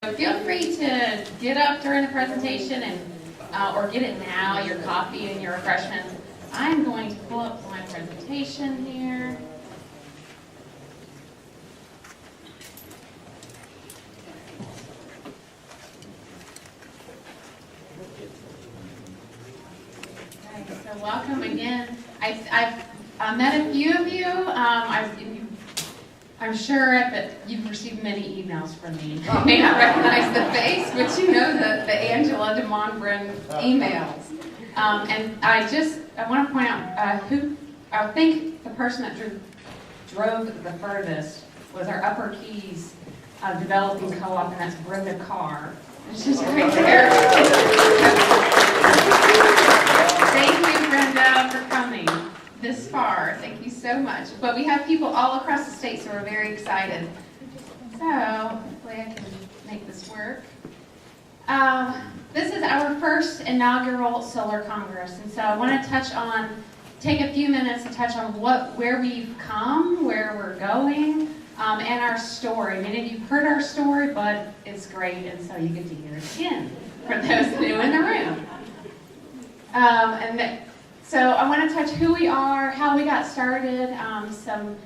Feel free to get up during the presentation and or get it now, your coffee and your refreshments. I'm going to pull up my presentation here. Okay, so welcome again. I've met a few of you. I'm sure that you've received many emails from me. You may not recognize the face, but you know the Angela DeMonbrin emails. And I want to point out who I think the person that drove the furthest was our Upper Keys developing co-op, and that's Brenda Carr. It's just right there. Thank you, Brenda, for coming this far. Thank you so much. But we have people all across the state, so we're very excited. So hopefully I can make this work. This is our first inaugural Solar Congress, and so I want to take a few minutes to touch on where we've come, where we're going, and our story. Many of you have heard our story, but it's great, and so you get to hear it again for those new in the room. So I want to touch who we are, how we got started, some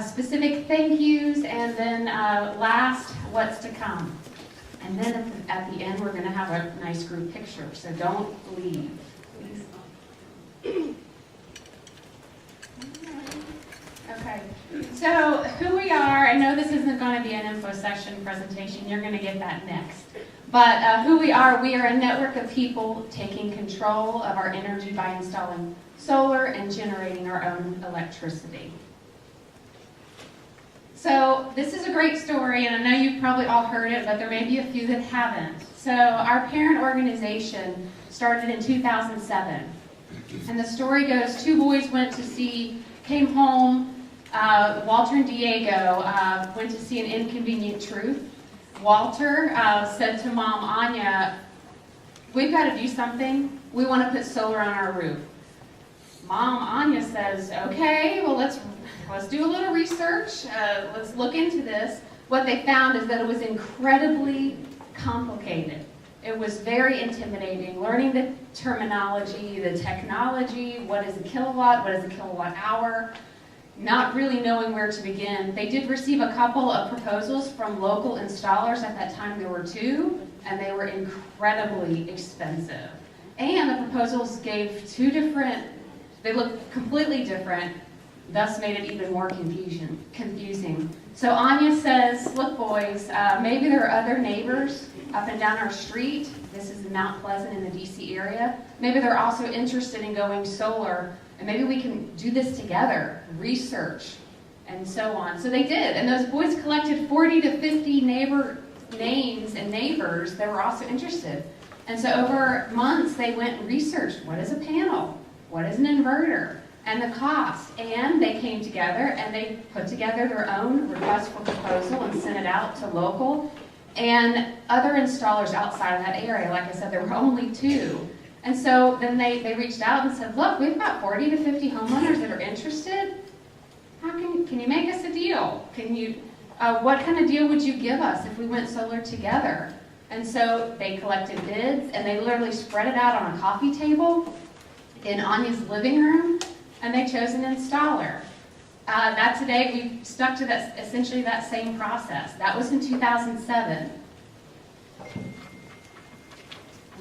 specific thank yous, and then last, what's to come. And then at the end, we're going to have a nice group picture, so don't leave, please. Okay, so who we are, I know this isn't going to be an info session presentation, you're going to get that next. But who we are a network of people taking control of our energy by installing solar and generating our own electricity. So this is a great story, and I know you've probably all heard it, but there may be a few that haven't. So our parent organization started in 2007. And the story goes, two boys came home, Walter and Diego went to see An Inconvenient Truth. Walter said to Mom, Anya, we've got to do something. We want to put solar on our roof. Mom, Anya, says, okay, well, let's do a little research. Let's look into this. What they found is that it was incredibly complicated. It was very intimidating. Learning the terminology, the technology, what is a kilowatt, what is a kilowatt hour, not really knowing where to begin. They did receive a couple of proposals from local installers. At that time there were two, and they were incredibly expensive. And the proposals gave they looked completely different, thus made it even more confusing. So Anya says, look boys, maybe there are other neighbors up and down our street. This is Mount Pleasant in the DC area. Maybe they're also interested in going solar, and maybe we can do this together, research, and so on. So they did, and those boys collected 40 to 50 names and neighbors that were also interested. And so over months, they went and researched, what is a panel? What is an inverter? And the cost. And they came together and they put together their own request for proposal and sent it out to local and other installers outside of that area. Like I said, there were only two. And so then they reached out and said, look, we've got 40 to 50 homeowners that are interested. Can you make us a deal? What kind of deal would you give us if we went solar together? And so they collected bids, and they literally spread it out on a coffee table in Anya's living room, and they chose an installer. Today, we've stuck to essentially that same process. That was in 2007.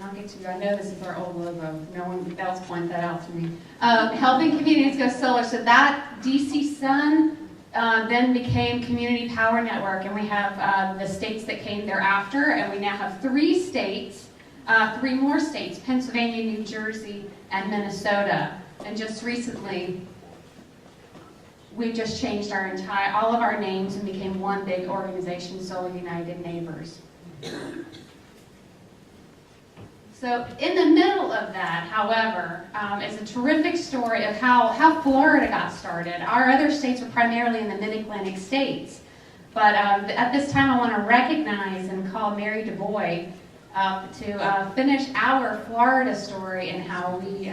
I'll get to you. I know this is our old logo. No one else pointed that out to me. Helping communities go solar. So that DC Sun then became Community Power Network, and we have the states that came thereafter, and we now have three more states, Pennsylvania, New Jersey, and Minnesota. And just recently, we just changed all of our names and became one big organization, Solar United Neighbors. So in the middle of that, however, is a terrific story of how Florida got started. Our other states were primarily in the mid-Atlantic states. But at this time, I want to recognize and call Mary DuBois to finish our Florida story and how we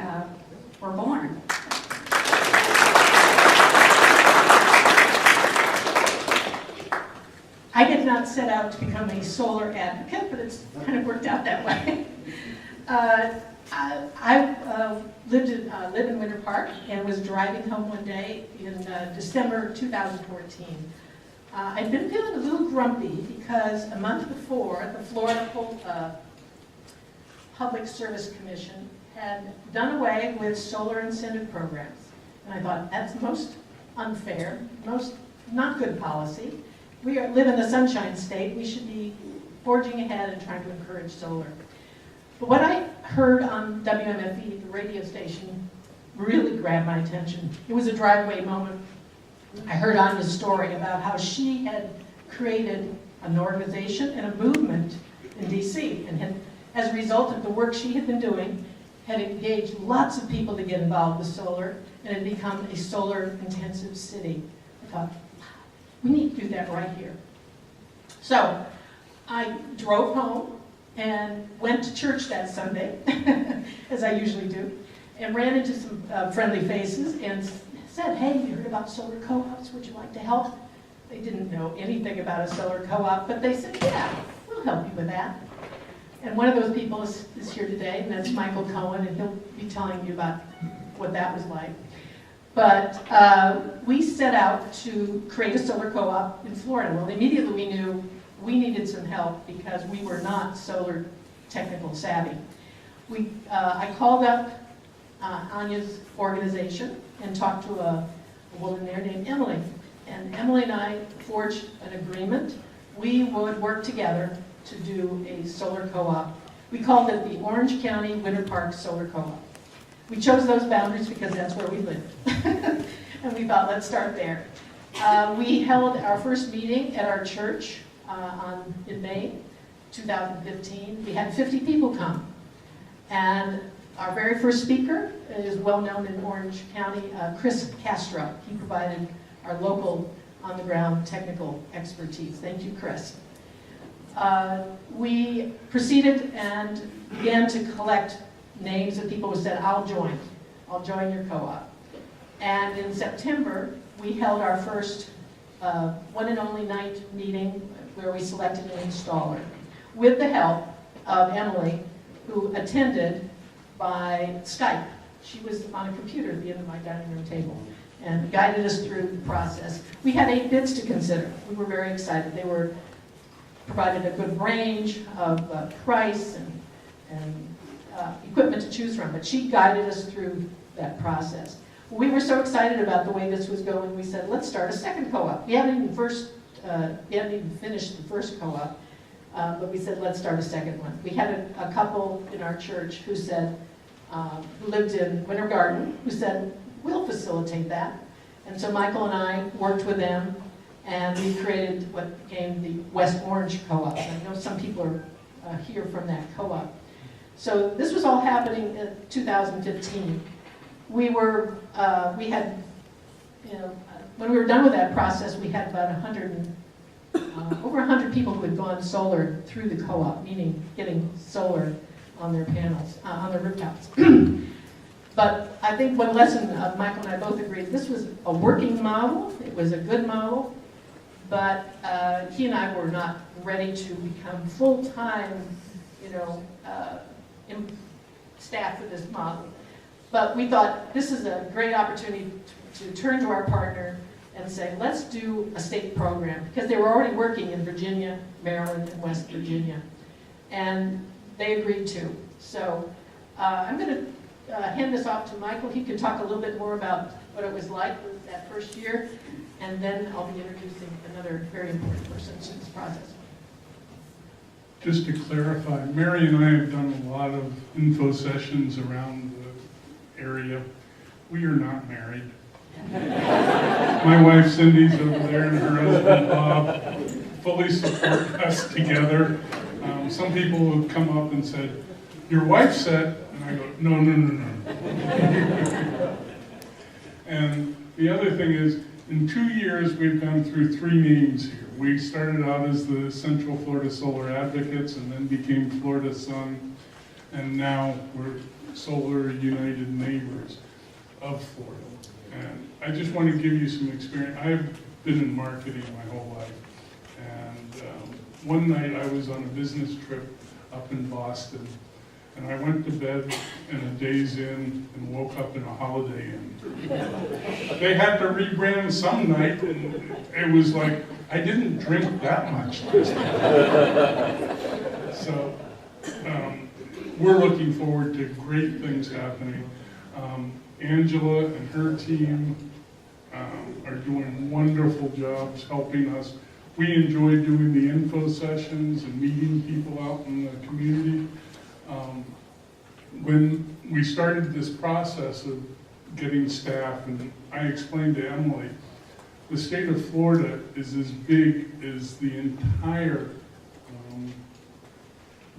were born. I did not set out to become a solar advocate, but it's kind of worked out that way. I live in Winter Park and was driving home one day in December 2014. I'd been feeling a little grumpy because a month before, the Florida Public Service Commission had done away with solar incentive programs. And I thought, that's most unfair, most not good policy. We live in the Sunshine State. We should be forging ahead and trying to encourage solar. But what I heard on WMFE, the radio station, really grabbed my attention. It was a driveway moment. I heard Anya's story about how she had created an organization and a movement in DC, and had, as a result of the work she had been doing, had engaged lots of people to get involved with solar, and had become a solar-intensive city. I thought, we need to do that right here. So I drove home and went to church that Sunday, as I usually do, and ran into some friendly faces and said, hey, you heard about solar co-ops? Would you like to help? They didn't know anything about a solar co-op, but they said, yeah, we'll help you with that. And one of those people is here today, and that's Michael Cohen, and he'll be telling you about what that was like. But we set out to create a solar co-op in Florida. Well, immediately we knew we needed some help because we were not solar technical savvy. I called up Anya's organization and talked to a woman there named Emily. And Emily and I forged an agreement. We would work together to do a solar co-op. We called it the Orange County Winter Park Solar Co-op. We chose those boundaries because that's where we live. And we thought, let's start there. We held our first meeting at our church in May 2015. We had 50 people come. And our very first speaker is well known in Orange County, Chris Castro. He provided our local on-the-ground technical expertise. Thank you, Chris. We proceeded and began to collect names of people who said, I'll join your co-op. And in September, we held our first one and only night meeting where we selected an installer with the help of Emily, who attended by Skype. She was on a computer at the end of my dining room table and guided us through the process. We had 8 bids to consider. We were very excited. They provided a good range of price and equipment to choose from, but she guided us through that process. We were so excited about the way this was going, we said, let's start a second co-op. We hadn't even finished the first co-op, but we said, let's start a second one. We had a couple in our church who said, who lived in Winter Garden, who said, we'll facilitate that. And so Michael and I worked with them, and we created what became the West Orange Co-op. I know some people are here from that co-op. So this was all happening in 2015. We had, when we were done with that process, we had about over 100 people who had gone solar through the co-op, meaning getting solar on their panels, on their rooftops. But I think one lesson Michael and I both agreed, this was a working model. It was a good model, but he and I were not ready to become full-time, staff for this model. But we thought this is a great opportunity to turn to our partner and say, let's do a state program, because they were already working in Virginia, Maryland, and West Virginia. And they agreed to. So I'm going to hand this off to Michael. He can talk a little bit more about what it was like with that first year, and then I'll be introducing another very important person in this process. Just to clarify, Mary and I have done a lot of info sessions around the area. We are not married. My wife Cindy's over there and her husband Bob fully support us together. Some people have come up and said, your wife said, and I go, no. And the other thing is, in 2 years we've gone through 3 names here. We started out as the Central Florida Solar Advocates and then became Florida Sun, and now we're Solar United Neighbors of Florida. And I just want to give you some experience. I've been in marketing my whole life, and one night I was on a business trip up in Boston, and I went to bed in a Days Inn and woke up in a Holiday Inn. They had to rebrand some night, and it was like, I didn't drink that much last night. So we're looking forward to great things happening. Angela and her team are doing wonderful jobs helping us. We enjoy doing the info sessions and meeting people out in the community. When we started this process of getting staff, and I explained to Emily, the state of Florida is as big as the entire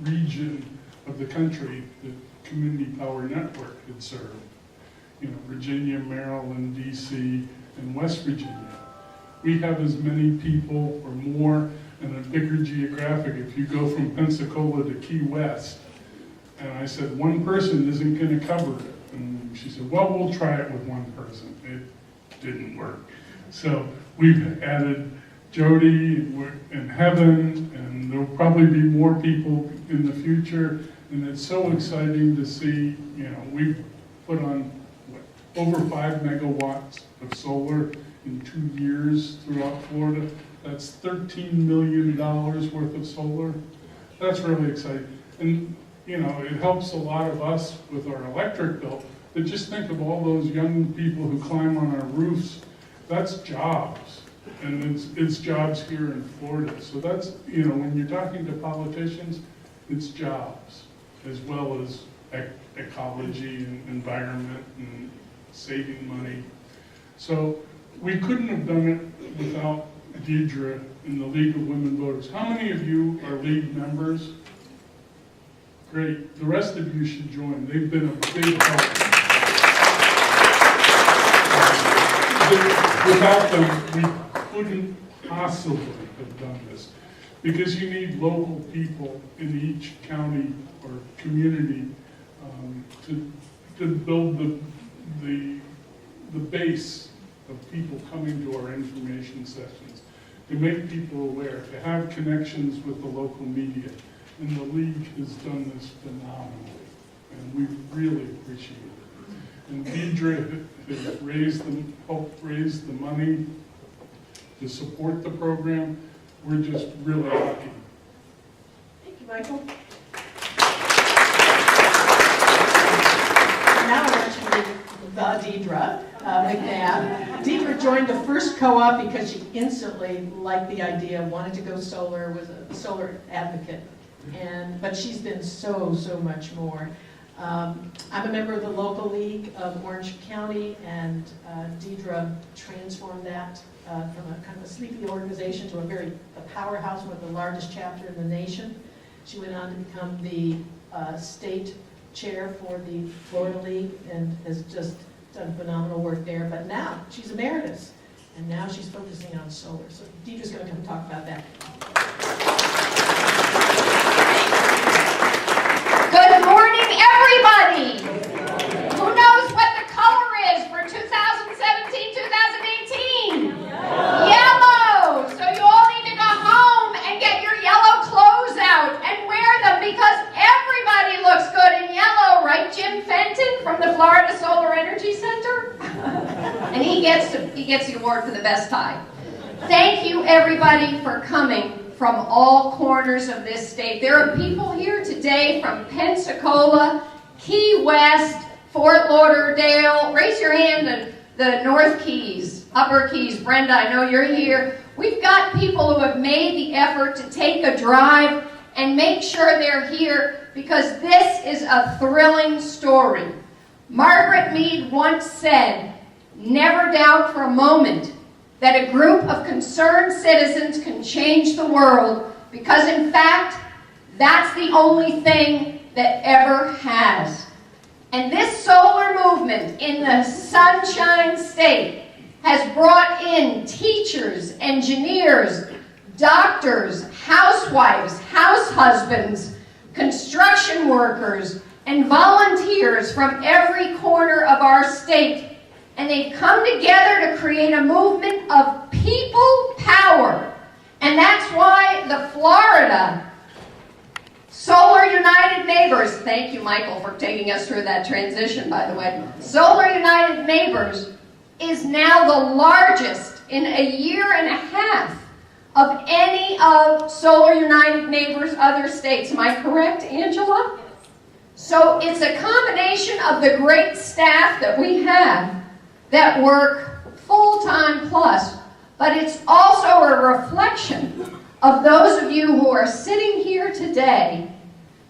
region of the country that Community Power Network had served. You know, Virginia, Maryland, DC, and West Virginia. We have as many people or more and a bigger geographic. If you go from Pensacola to Key West, and I said, one person isn't going to cover it. And she said, well, we'll try it with one person. It didn't work. So we've added Jody and Heaven, and there'll probably be more people in the future. And it's so exciting to see, you know, we've put on over 5 megawatts of solar in 2 years throughout Florida. That's $13 million worth of solar. That's really exciting. And, you know, it helps a lot of us with our electric bill, but just think of all those young people who climb on our roofs. That's jobs, and it's jobs here in Florida. So that's, you know, when you're talking to politicians, it's jobs, as well as ecology and environment and saving money. So we couldn't have done it without Deidre in the League of Women Voters. How many of you are League members? Great. The rest of you should join. They've been a big help. Without them, we couldn't possibly have done this, because you need local people in each county or community to build the base of people coming to our information sessions, to make people aware, to have connections with the local media. And the League has done this phenomenally, and we really appreciate it. And Deidre has helped raise the money to support the program. We're just really lucky. Thank you, Michael. Now I want you to meet Deidre McNabb. Deidre joined the first co-op because she instantly liked the idea, wanted to go solar, was a solar advocate. But she's been so much more. I'm a member of the local league of Orange County, and Deidre transformed that from a kind of a sleepy organization to a powerhouse, one of the largest chapter in the nation. She went on to become the state chair for the Florida League and has just done phenomenal work there. But now she's emeritus, and now she's focusing on solar. So Deidre's going to come talk about that. Good morning, everybody. Who knows what the color is for 2017-2018? Yellow. So you all need to go home and get your yellow clothes out and wear them, because everybody looks good in yellow, right, Jim Fenton from the Florida Solar Energy Center? And he gets the award for the best tie. Thank you, everybody, for coming from all corners of this state. There are people here today from Pensacola, Key West, Fort Lauderdale. Raise your hand to the North Keys, Upper Keys. Brenda, I know you're here. We've got people who have made the effort to take a drive and make sure they're here, because this is a thrilling story. Margaret Mead once said, "Never doubt for a moment that a group of concerned citizens can change the world, because in fact, that's the only thing that ever has." And this solar movement in the Sunshine State has brought in teachers, engineers, doctors, housewives, house husbands, construction workers, and volunteers from every corner of our state. And they've come together to create a movement of people power. And that's why the Florida Solar United Neighbors, thank you, Michael, for taking us through that transition, by the way. Solar United Neighbors is now the largest in a year and a half of any of Solar United Neighbors' other states. Am I correct, Angela? So it's a combination of the great staff that we have that work full-time plus, but it's also a reflection of those of you who are sitting here today.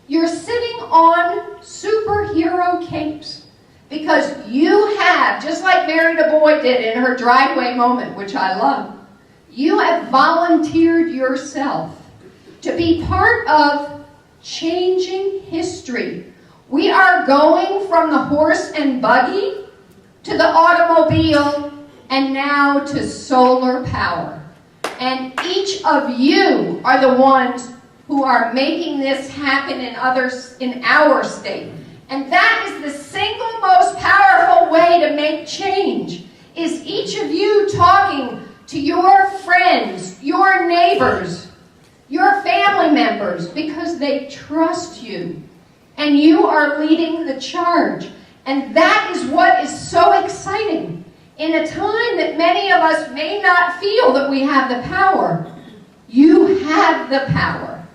You're sitting on superhero capes because you have, just like Mary DuBois did in her driveway moment, which I love, you have volunteered yourself to be part of changing history. We are going from the horse and buggy to the automobile and now to solar power. And each of you are the ones who are making this happen in our state. And that is the single most powerful way to make change, is each of you talking to your friends, your neighbors, your family members, because they trust you. And you are leading the charge. And that is what is so exciting. In a time that many of us may not feel that we have the power, you have the power.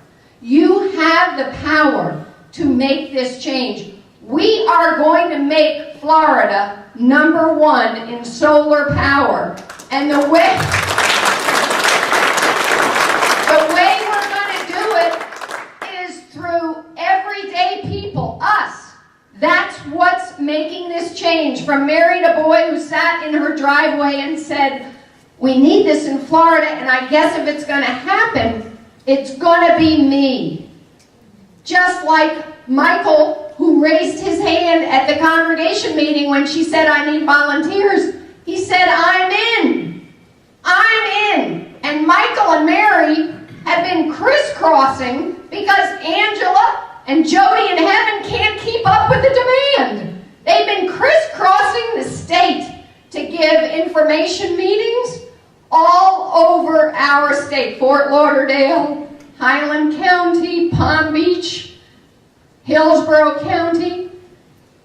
You have the power to make this change. We are going to make Florida #1 in solar power. And the way we're going to do it is through everyday people, us. That's what's making this change. From Mary DuBois, who sat in her driveway and said, we need this in Florida, and I guess if it's going to happen, it's going to be me. Just like Michael, who raised his hand at the congregation meeting when she said, I need volunteers, he said, I'm in. I'm in. And Michael and Mary have been crisscrossing because Angela and Jody in heaven can't keep up with the demand. They've been crisscrossing the state to give information meetings all over our state. Fort Lauderdale, Highland County, Palm Beach, Hillsborough County,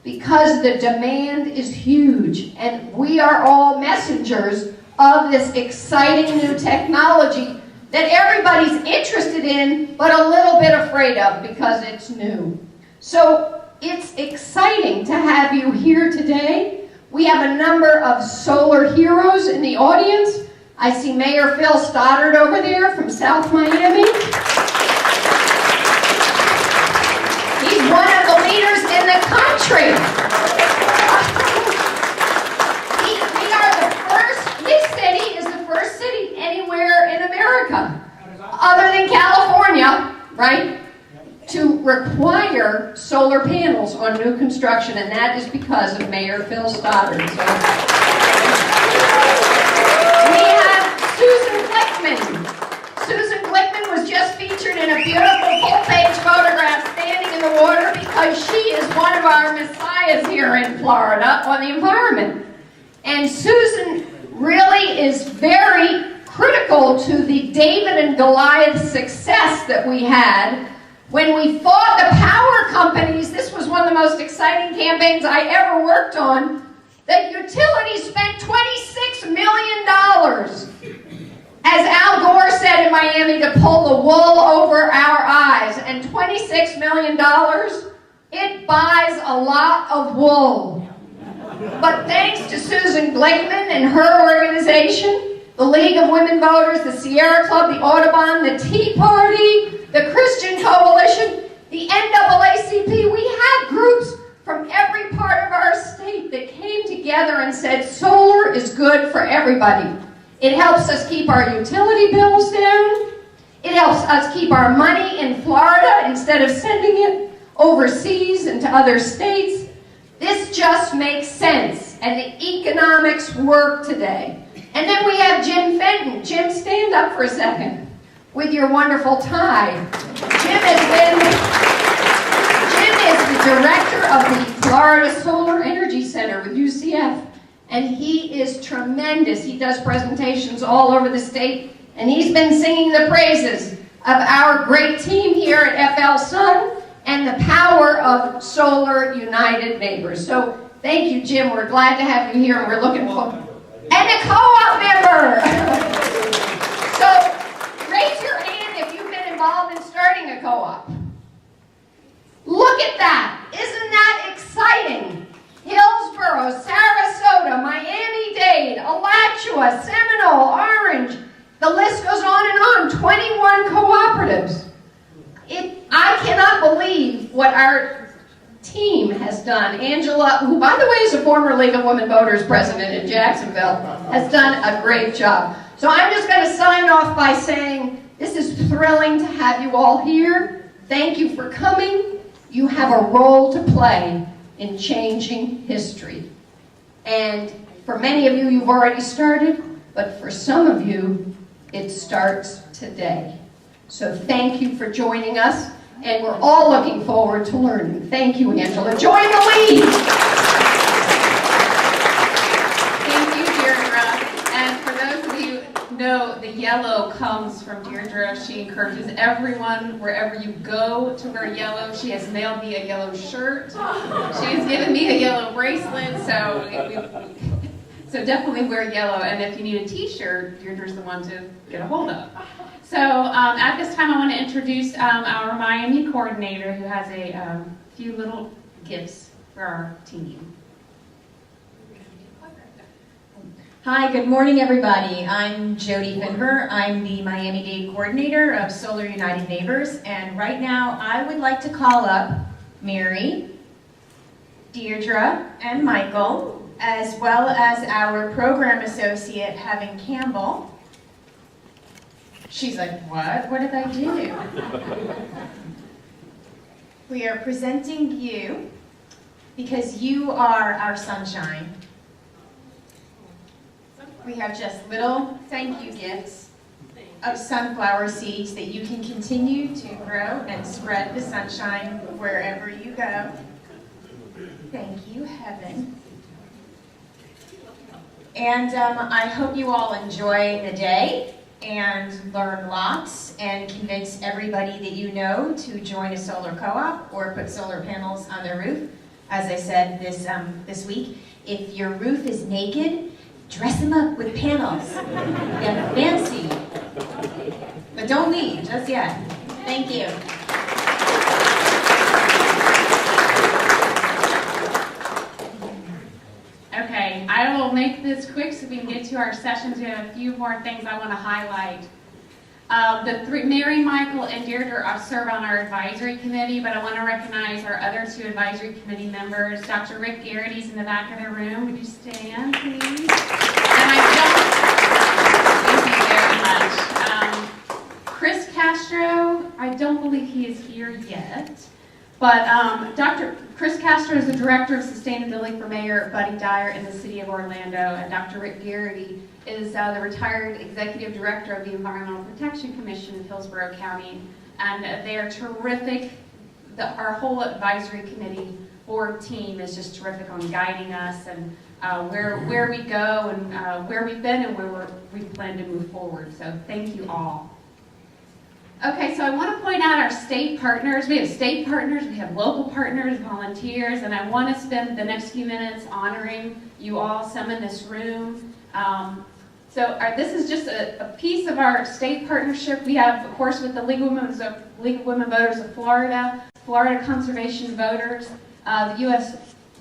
because the demand is huge. And we are all messengers of this exciting new technology that everybody's interested in, but a little bit afraid of because it's new. So it's exciting to have you here today. We have a number of solar heroes in the audience. I see Mayor Phil Stoddard over there from South Miami. He's one of the leaders in the country. We are the first, his city is the first city anywhere in America, other than California, right, to require solar panels on new construction, and that is because of Mayor Phil Stoddard. So, we have Susan Glickman. Susan Glickman was just featured in a beautiful full-page photograph standing in the water because she is one of our messiahs here in Florida on the environment. And Susan really is very critical to the David and Goliath success that we had when we fought the power companies. This was one of the most exciting campaigns I ever worked on. The utilities spent $26 million, as Al Gore said in Miami, to pull the wool over our eyes. And $26 million, it buys a lot of wool. But thanks to Susan Glickman and her organization, the League of Women Voters, the Sierra Club, the Audubon, the Tea Party, the Christian Coalition, the NAACP, we had groups from every part of our state that came together and said, solar is good for everybody. It helps us keep our utility bills down. It helps us keep our money in Florida instead of sending it overseas and to other states. This just makes sense, and the economics work today. And then we have Jim Fenton. Jim, stand up for a second with your wonderful tie. Jim is the director of the Florida Solar Energy Center with UCF, and he is tremendous. He does presentations all over the state, and he's been singing the praises of our great team here at FL Sun and the power of Solar United Neighbors. So thank you, Jim. We're glad to have you here, and we're looking forward. And a co-op member! So raise your hand if you've been involved in starting a co-op. Look at that! Isn't that exciting? Hillsborough, Sarasota, Miami-Dade, Alachua, Seminole, Orange. The list goes on and on. 21 cooperatives. I cannot believe what our team has done. Angela, who by the way is a former League of Women Voters president in Jacksonville, has done a great job. So I'm just going to sign off by saying this is thrilling to have you all here. Thank you for coming. You have a role to play in changing history. And for many of you, you've already started, but for some of you, it starts today. So thank you for joining us, and we're all looking forward to learning. Thank you, Angela. Join the lead! Thank you, Deirdre. And for those of you who know, the yellow comes from Deirdre. She encourages everyone, wherever you go, to wear yellow. She has mailed me a yellow shirt. She has given me a yellow bracelet, so definitely wear yellow. And if you need a t-shirt, Deirdre's the one to get a hold of. So at this time, I want to introduce our Miami coordinator, who has a few little gifts for our team. Hi, good morning, everybody. I'm Jody Finber. I'm the Miami-Dade Coordinator of Solar United Neighbors, and right now I would like to call up Mary, Deirdre, and Michael, as well as our program associate, Heaven Campbell. She's like, what? What did I do? We are presenting you because you are our sunshine. We have just little thank you gifts of sunflower seeds that you can continue to grow and spread the sunshine wherever you go. Thank you, Heaven. And I hope you all enjoy the day and learn lots and convince everybody that you know to join a solar co-op or put solar panels on their roof. As I said this week, if your roof is naked, dress them up with panels. They're fancy. But don't leave just yet. Thank you. Okay, I will make this quick so we can get to our sessions. We have a few more things I want to highlight. Mary, Michael, and Deirdre serve on our advisory committee, but I want to recognize our other two advisory committee members. Dr. Rick Garrity's in the back of the room. Would you stand, please? And thank you very much. Chris Castro, I don't believe he is here yet, but Dr. Chris Castro is the Director of Sustainability for Mayor Buddy Dyer in the City of Orlando, and Dr. Rick Garrity is the retired Executive Director of the Environmental Protection Commission in Hillsborough County, and they are terrific. Our whole advisory committee board team is just terrific on guiding us and where we go and where we've been and where we plan to move forward. So thank you all. Okay, so I want to point out our state partners. We have state partners, we have local partners, volunteers, and I want to spend the next few minutes honoring you all, some in this room. This is just a piece of our state partnership. We have, of course, with the League of Women Voters of Florida, Florida Conservation Voters, the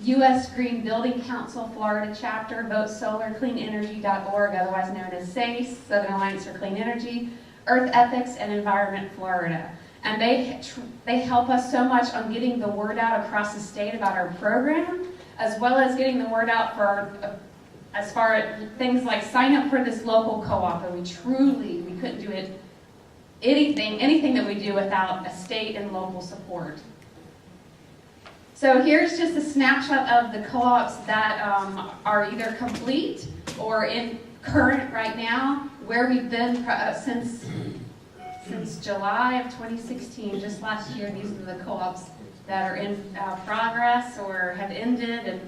U.S. Green Building Council Florida Chapter, VoteSolarCleanEnergy.org, otherwise known as SACE, Southern Alliance for Clean Energy, Earth Ethics and Environment Florida. And they help us so much on getting the word out across the state about our program, as well as getting the word out for as far as things like sign up for this local co-op. And we couldn't do it, anything that we do without a state and local support. So here's just a snapshot of the co-ops that are either complete or in current right now, where we've been since July of 2016, just last year. These are the co-ops that are in progress or have ended, and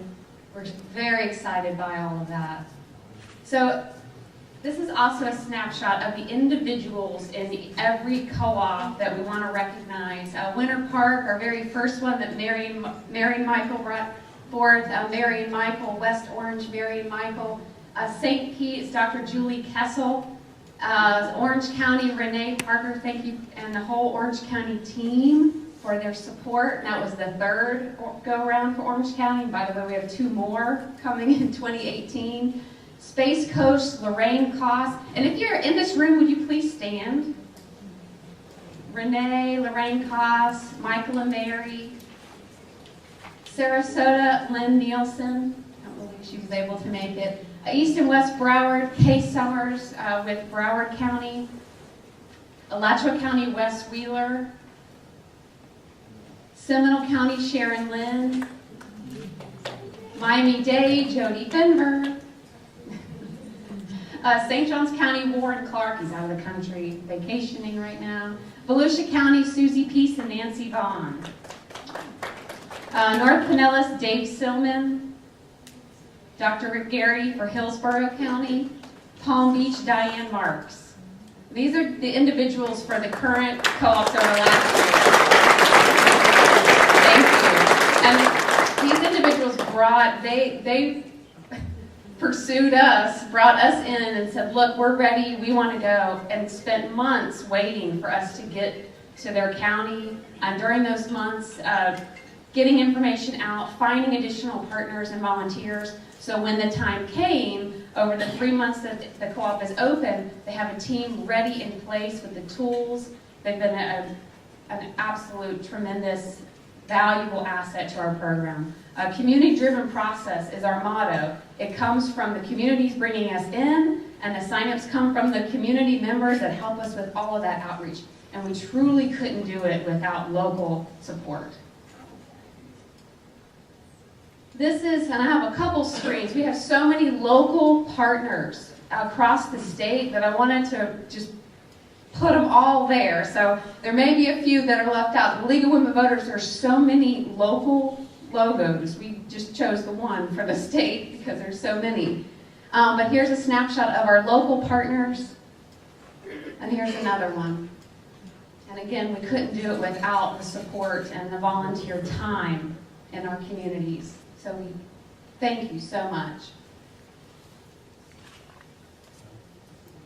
we're just very excited by all of that. So This is also a snapshot of the individuals in every co-op that we want to recognize. Winter Park, our very first one that Mary and Michael brought forth, Mary and Michael, West Orange, Mary and Michael. St. Pete is Dr. Julie Kessel. Orange County, Renee Parker, thank you, and the whole Orange County team for their support. And that was the third go-around for Orange County. By the way, we have 2 more coming in 2018. Space Coast, Lorraine Koss. And if you're in this room, would you please stand? Renee, Lorraine Koss, Michael and Mary. Sarasota, Lynn Nielsen. I don't believe she was able to make it. East and West Broward, Kay Summers with Broward County. Alachua County, Wes Wheeler. Seminole County, Sharon Lynn. Miami-Dade, Jody Finberg. St. Johns County, Warren Clark, he's out of the country vacationing right now. Volusia County, Susie Peace and Nancy Vaughn. North Pinellas, Dave Silman. Dr. Rick Gary for Hillsborough County. Palm Beach, Diane Marks. These are the individuals for the current co-ops over last year. Thank you. And these individuals they pursued us, brought us in and said, look, we're ready, we want to go, and spent months waiting for us to get to their county. And during those months, getting information out, finding additional partners and volunteers. So when the time came, over the 3 months that the co-op is open, they have a team ready in place with the tools. They've been an absolute tremendous, valuable asset to our program. A community-driven process is our motto. It comes from the communities bringing us in, and the signups come from the community members that help us with all of that outreach. And we truly couldn't do it without local support. This is, and I have a couple screens. We have so many local partners across the state that I wanted to just put them all there. So there may be a few that are left out. The League of Women Voters, there's so many local logos. We just chose the one for the state because there's so many. But here's a snapshot of our local partners. And here's another one. And again, we couldn't do it without the support and the volunteer time in our communities. So we thank you so much.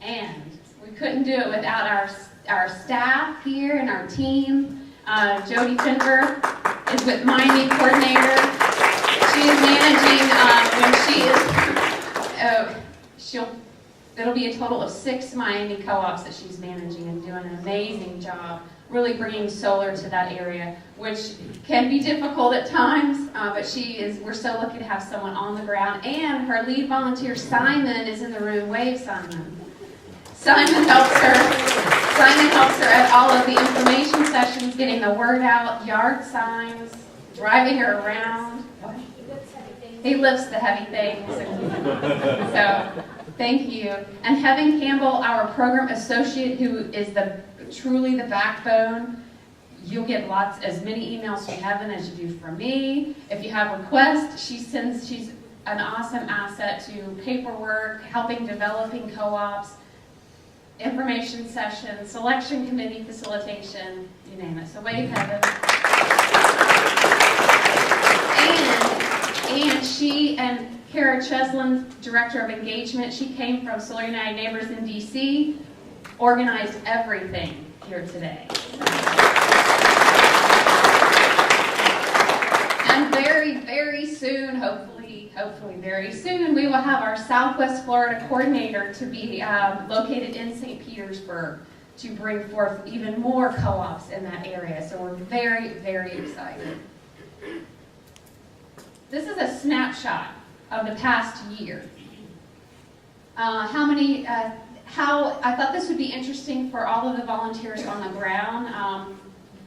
And we couldn't do it without our staff here and our team. Jody Finberg is with Miami-Dade Coordinator. She is managing it'll be a total of 6 Miami co-ops that she's managing and doing an amazing job really bringing solar to that area, which can be difficult at times, but we're so lucky to have someone on the ground. And her lead volunteer, Simon, is in the room. Wave, Simon. Simon helps her at all of the information sessions, getting the word out, yard signs, driving her around. He lifts the heavy things. So, thank you. And Heaven Campbell, our program associate, who is truly the backbone. You'll get as many emails from Heaven as you do from me. If you have requests, she's an awesome asset to paperwork, helping developing co-ops, information sessions, selection committee facilitation, you name it. So wave, Heaven. And she and Kara Cheslin, Director of Engagement, she came from Solar United Neighbors in DC, organized everything here today. And very, very soon, hopefully very soon, we will have our Southwest Florida Coordinator to be located in St. Petersburg to bring forth even more co-ops in that area. So we're very, very excited. This is a snapshot of the past year. I thought this would be interesting for all of the volunteers on the ground.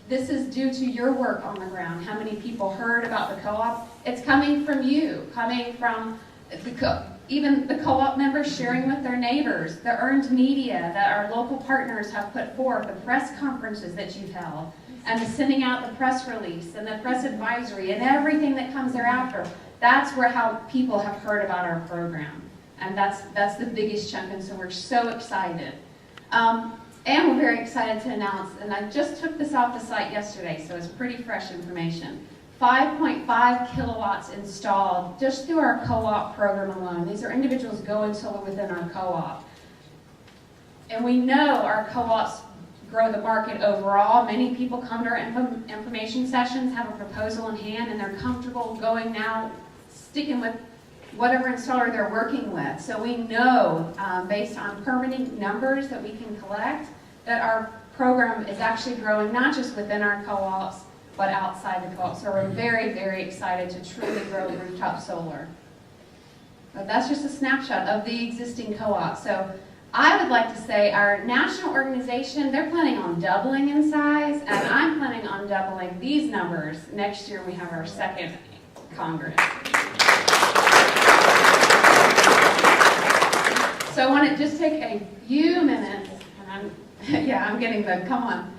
This is due to your work on the ground. How many people heard about the co-op? It's coming from you, coming from even the co-op members sharing with their neighbors, the earned media that our local partners have put forth, the press conferences that you've held, and the sending out the press release and the press advisory and everything that comes thereafter. That's how people have heard about our program. And that's the biggest chunk, and so we're so excited. And we're very excited to announce, and I just took this off the site yesterday, so it's pretty fresh information. 5.5 kilowatts installed just through our co-op program alone. These are individuals going solar within our co-op. And we know our co-ops grow the market overall. Many people come to our information sessions, have a proposal in hand, and they're comfortable going now, sticking with whatever installer they're working with. So we know, based on permitting numbers that we can collect, that our program is actually growing not just within our co-ops, but outside the co-op. So we're very, very excited to truly grow rooftop solar. But that's just a snapshot of the existing co-op. So I would like to say our national organization, they're planning on doubling in size, and I'm planning on doubling these numbers next year when we have our second Congress. So I want to just take a few minutes, and I'm getting the, come on.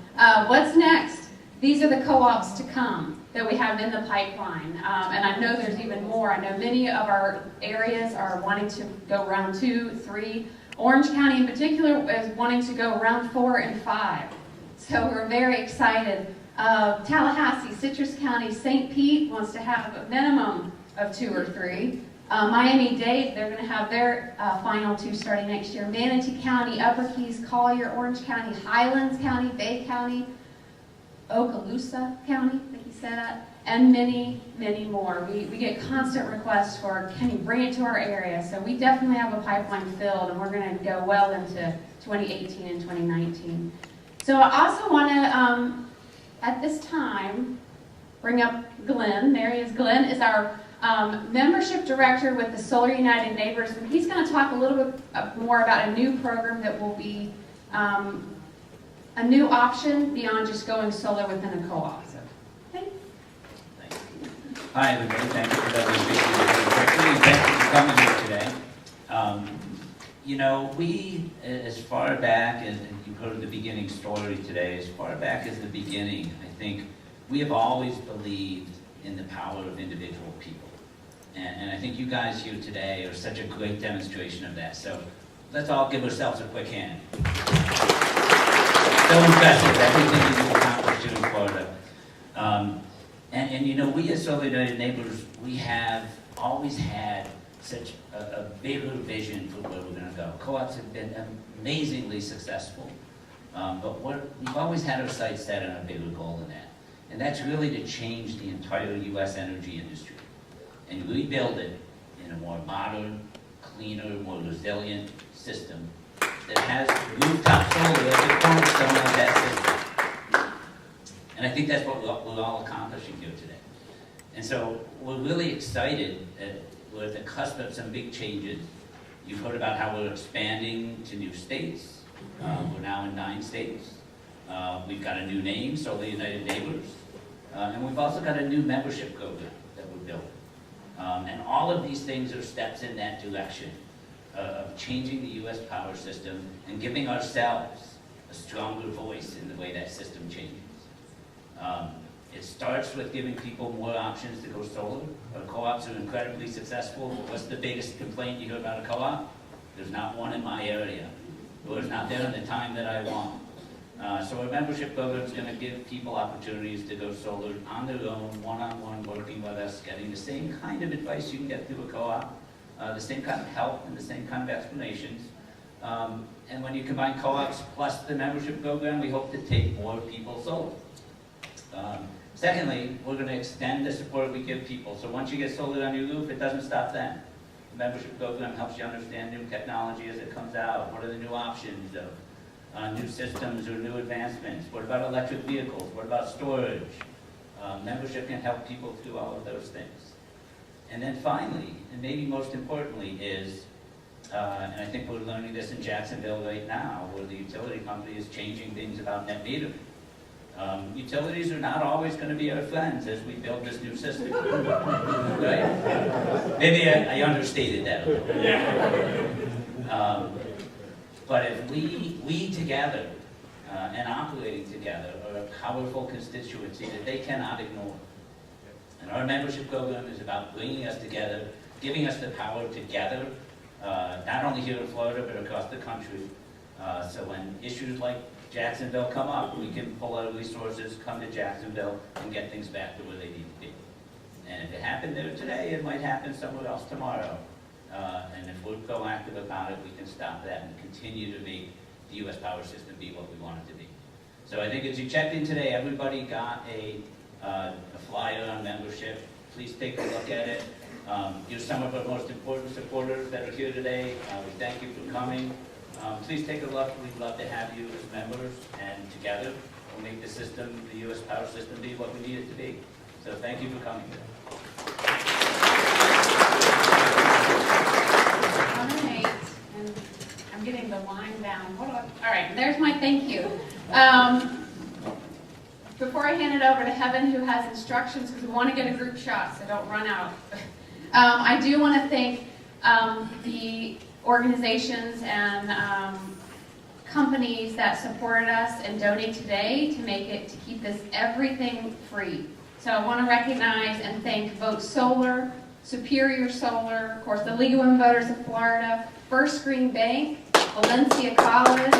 What's next? These are the co-ops to come that we have in the pipeline. And I know there's even more. I know many of our areas are wanting to go round 2, 3. Orange County in particular is wanting to go round 4 and 5. So we're very excited. Tallahassee, Citrus County, St. Pete wants to have a minimum of 2 or 3. Miami-Dade, they're going to have their final 2 starting next year. Manatee County, Upper Keys, Collier, Orange County, Highlands County, Bay County, Okaloosa County, I think you said that, and many, many more. We get constant requests for, can you bring it to our area? So we definitely have a pipeline filled, and we're going to go well into 2018 and 2019. So I also want to, at this time, bring up Glenn. There he is. Glenn is our membership director with the Solar United Neighbors, and he's going to talk a little bit more about a new program that will be a new option beyond just going solar within a co-op. So, thanks. Hi everybody, thank you for that. Thank you for coming here today. You know, we, as far back as you heard the beginning story today, as far back as the beginning, I think we have always believed in the power of individual people. And I think you guys here today are such a great demonstration of that. So let's all give ourselves a quick hand. So impressive, everything you've accomplished here in Florida. And you know, we as Solar United Neighbors, we have always had such a bigger vision for where we're going to go. Co-ops have been amazingly successful, but we've always had our sights set on a bigger goal than that. And that's really to change the entire U.S. energy industry and rebuild it in a more modern, cleaner, more resilient system that has rooftop solar as a cornerstone of that system. And I think that's what we're all accomplishing here today. And so we're really excited that we're at the cusp of some big changes. You've heard about how we're expanding to new states. We're now in 9 states. We've got a new name, Solar United Neighbors. And we've also got a new membership program that we're building. And all of these things are steps in that direction of changing the U.S. power system and giving ourselves a stronger voice in the way that system changes. It starts with giving people more options to go solar. Our co-ops are incredibly successful. What's the biggest complaint you hear about a co-op? There's not one in my area, or it's not there in the time that I want. So our membership program is going to give people opportunities to go solar on their own, one-on-one, working with us, getting the same kind of advice you can get through a co-op, the same kind of help and the same kind of explanations. And when you combine co-ops plus the membership program, we hope to take more people solar. Secondly, we're going to extend the support we give people. So once you get solar on your roof, it doesn't stop then. The membership program helps you understand new technology as it comes out. What are the new options of new systems or new advancements? What about electric vehicles? What about storage? Membership can help people through all of those things. And then finally, and maybe most importantly, is, and I think we're learning this in Jacksonville right now, where the utility company is changing things about net metering. Utilities are not always going to be our friends as we build this new system, right? Maybe I understated that a little. Yeah. But if we together and operating together are a powerful constituency that they cannot ignore. And our membership program is about bringing us together, giving us the power together not only here in Florida, but across the country. So when issues like Jacksonville come up, we can pull out resources, come to Jacksonville, and get things back to where they need to be. And if it happened there today, it might happen somewhere else tomorrow. And if we're proactive about it, we can stop that and continue to make the U.S. power system be what we want it to be. So I think as you checked in today, everybody got a flyer on membership. Please take a look at it. You're some of our most important supporters that are here today. We thank you for coming. Please take a look. We'd love to have you as members, and together we'll make the system, the U.S. power system, be what we need it to be. So thank you for coming. All right, and I'm getting the line down. Hold on. All right, there's my thank you. Before I hand it over to Heaven, who has instructions, because we want to get a group shot, so don't run out. I do want to thank the organizations and companies that supported us and donate today to keep this everything free. So I want to recognize and thank Vote Solar, Superior Solar, of course the League of Women Voters of Florida, First Green Bank, Valencia College,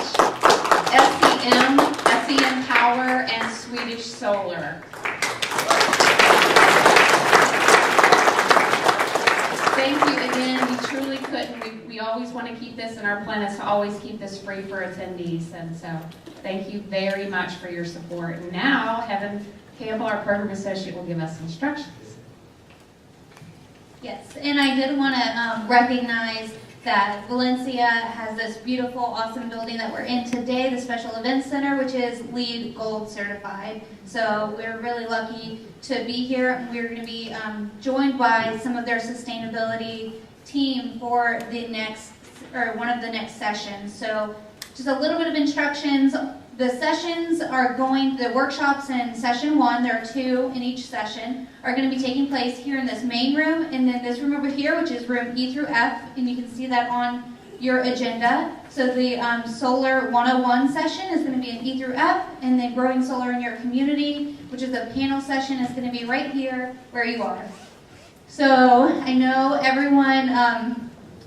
SEM Power, and Swedish Solar. Thank you again. We truly couldn't. We always want to keep this, and our plan is to always keep this free for attendees. And so thank you very much for your support. And now, Heaven Campbell, our program associate, will give us instructions. Yes, and I did want to recognize that Valencia has this beautiful, awesome building that we're in today, the Special Events Center, which is LEED Gold certified. So we're really lucky to be here. We're going to be joined by some of their sustainability team for the next, or one of the next sessions. So just a little bit of instructions. The sessions are the workshops in session 1, there are 2 in each session, are going to be taking place here in this main room, and then this room over here, which is room E through F, and you can see that on your agenda. So the Solar 101 session is going to be in E through F, and then Growing Solar in Your Community, which is a panel session, is going to be right here where you are. So I know everyone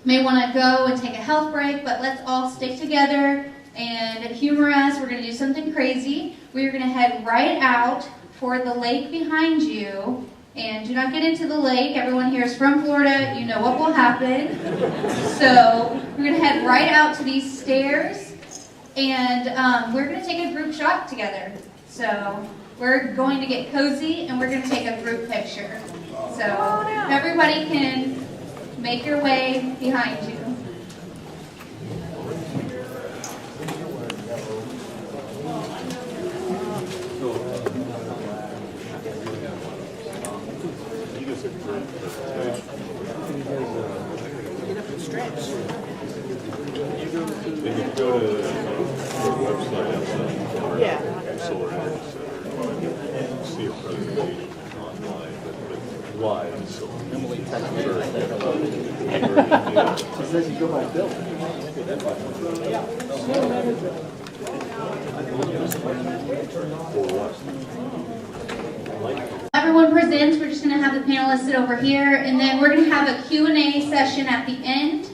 may want to go and take a health break, but let's all stick together and humor us. We're going to do something crazy. We are going to head right out for the lake behind you. And do not get into the lake. Everyone here is from Florida. You know what will happen. So we're going to head right out to these stairs. And we're going to take a group shot together. So we're going to get cozy and we're going to take a group picture. So everybody can make your way behind you. Get up and stretch. Then you go to our website, yeah. Solar Ordinance, and see a presentation online, but live. So Emily texted her. She says you go by Bill. Everyone presents. We're just going to have the panelists sit over here, and then we're going to have a Q&A session at the end.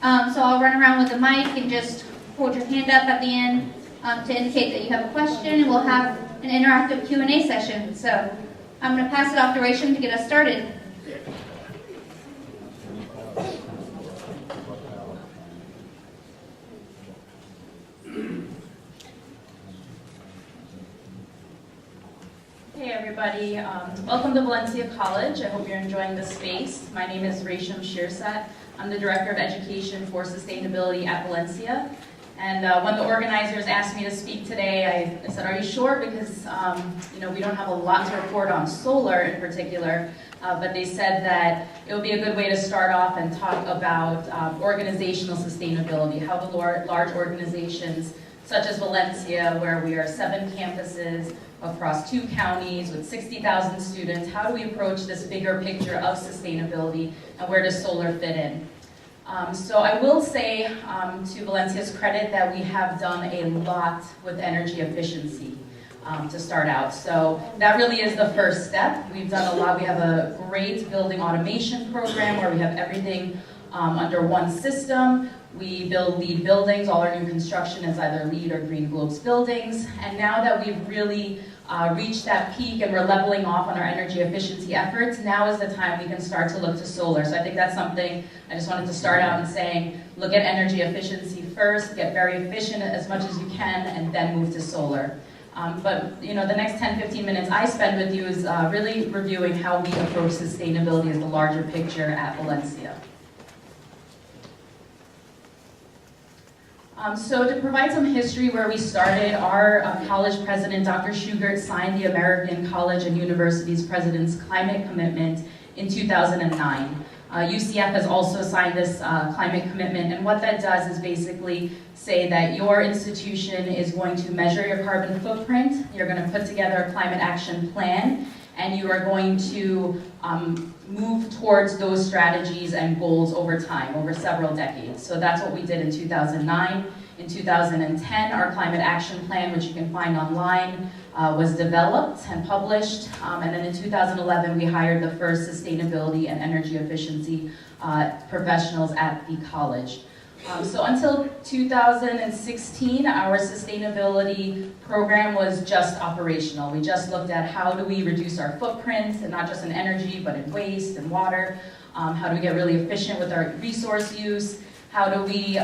So I'll run around with the mic and just hold your hand up at the end to indicate that you have a question, and we'll have an interactive Q&A session. So I'm going to pass it off to Rachel to get us started. Hey everybody, welcome to Valencia College. I hope you're enjoying the space. My name is Resham Shirsat. I'm the Director of Education for Sustainability at Valencia. And when the organizers asked me to speak today, I said, are you sure? Because we don't have a lot to report on solar in particular, but they said that it would be a good way to start off and talk about organizational sustainability, how the large organizations such as Valencia, where we are 7 campuses across 2 counties with 60,000 students, how do we approach this bigger picture of sustainability and where does solar fit in? So I will say to Valencia's credit that we have done a lot with energy efficiency to start out. So that really is the first step. We've done a lot. We have a great building automation program where we have everything under one system. We build LEED buildings. All our new construction is either LEED or Green Globes buildings. And now that we've really reached that peak and we're leveling off on our energy efficiency efforts, now is the time we can start to look to solar. So I think that's something I just wanted to start out in saying, look at energy efficiency first, get very efficient as much as you can, and then move to solar. But the next 10-15 minutes I spend with you is really reviewing how we approach sustainability as the larger picture at Valencia. So to provide some history where we started, our college president, Dr. Schugert, signed the American College and Universities President's Climate Commitment in 2009. UCF has also signed this climate commitment, and what that does is basically say that your institution is going to measure your carbon footprint, you're going to put together a climate action plan, and you are going to move towards those strategies and goals over time, over several decades. So that's what we did in 2009. In 2010, our climate action plan, which you can find online, was developed and published. And then in 2011, we hired the first sustainability and energy efficiency professionals at the college. So until 2016, our sustainability program was just operational. We just looked at how do we reduce our footprint, and not just in energy, but in waste and water. How do we get really efficient with our resource use? How do we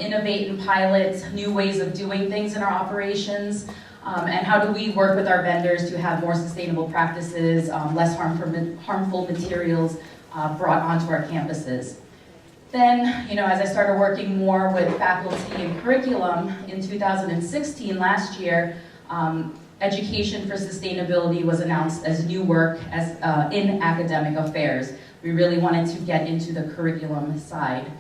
innovate and pilot new ways of doing things in our operations? And how do we work with our vendors to have more sustainable practices, less harmful materials brought onto our campuses? Then, as I started working more with faculty and curriculum in 2016, last year, Education for Sustainability was announced as new work in academic affairs. We really wanted to get into the curriculum side.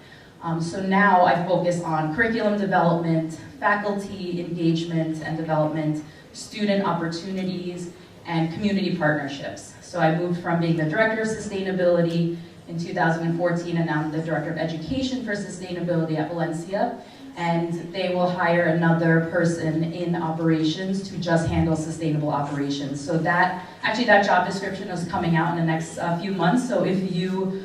So now I focus on curriculum development, faculty engagement and development, student opportunities, and community partnerships. So I moved from being the Director of Sustainability in 2014, and now I'm the Director of Education for Sustainability at Valencia, and they will hire another person in operations to just handle sustainable operations. So that job description is coming out in the next few months, so if you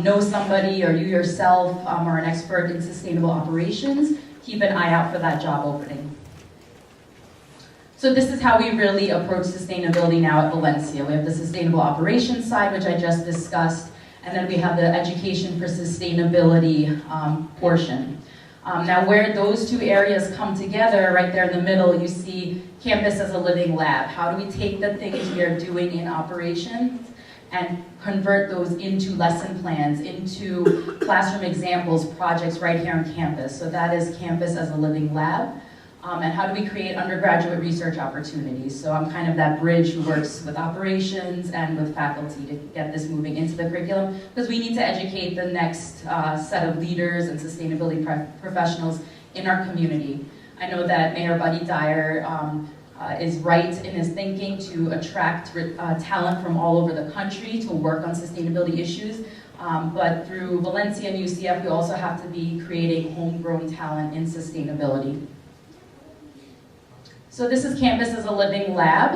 know somebody or you yourself are an expert in sustainable operations, keep an eye out for that job opening. So this is how we really approach sustainability now at Valencia. We have the sustainable operations side, which I just discussed, and then we have the education for sustainability portion. Now where those two areas come together, right there in the middle, you see campus as a living lab. How do we take the things we are doing in operations and convert those into lesson plans, into classroom examples, projects right here on campus? So that is campus as a living lab. And how do we create undergraduate research opportunities? So I'm kind of that bridge who works with operations and with faculty to get this moving into the curriculum, because we need to educate the next set of leaders and sustainability professionals in our community. I know that Mayor Buddy Dyer is right in his thinking to attract talent from all over the country to work on sustainability issues. But through Valencia and UCF, we also have to be creating homegrown talent in sustainability. So this is campus as a living lab,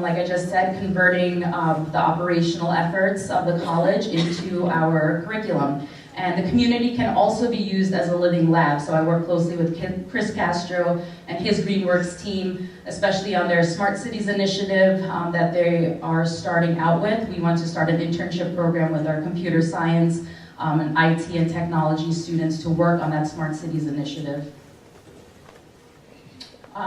like I just said, converting the operational efforts of the college into our curriculum. And the community can also be used as a living lab. So I work closely with Chris Castro and his Greenworks team, especially on their Smart Cities initiative that they are starting out with. We want to start an internship program with our computer science and IT and technology students to work on that Smart Cities initiative.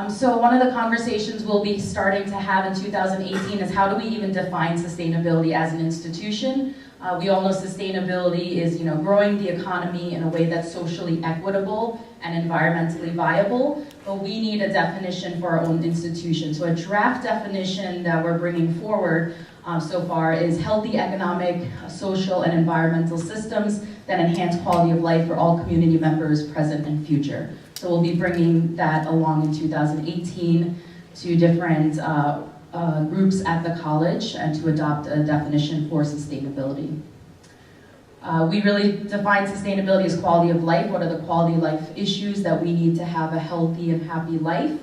So one of the conversations we'll be starting to have in 2018 is how do we even define sustainability as an institution? We all know sustainability is, growing the economy in a way that's socially equitable and environmentally viable, but we need a definition for our own institution. So a draft definition that we're bringing forward so far is healthy economic, social, and environmental systems that enhance quality of life for all community members, present and future. So we'll be bringing that along in 2018 to different groups at the college and to adopt a definition for sustainability. We really define sustainability as quality of life. What are the quality of life issues that we need to have a healthy and happy life?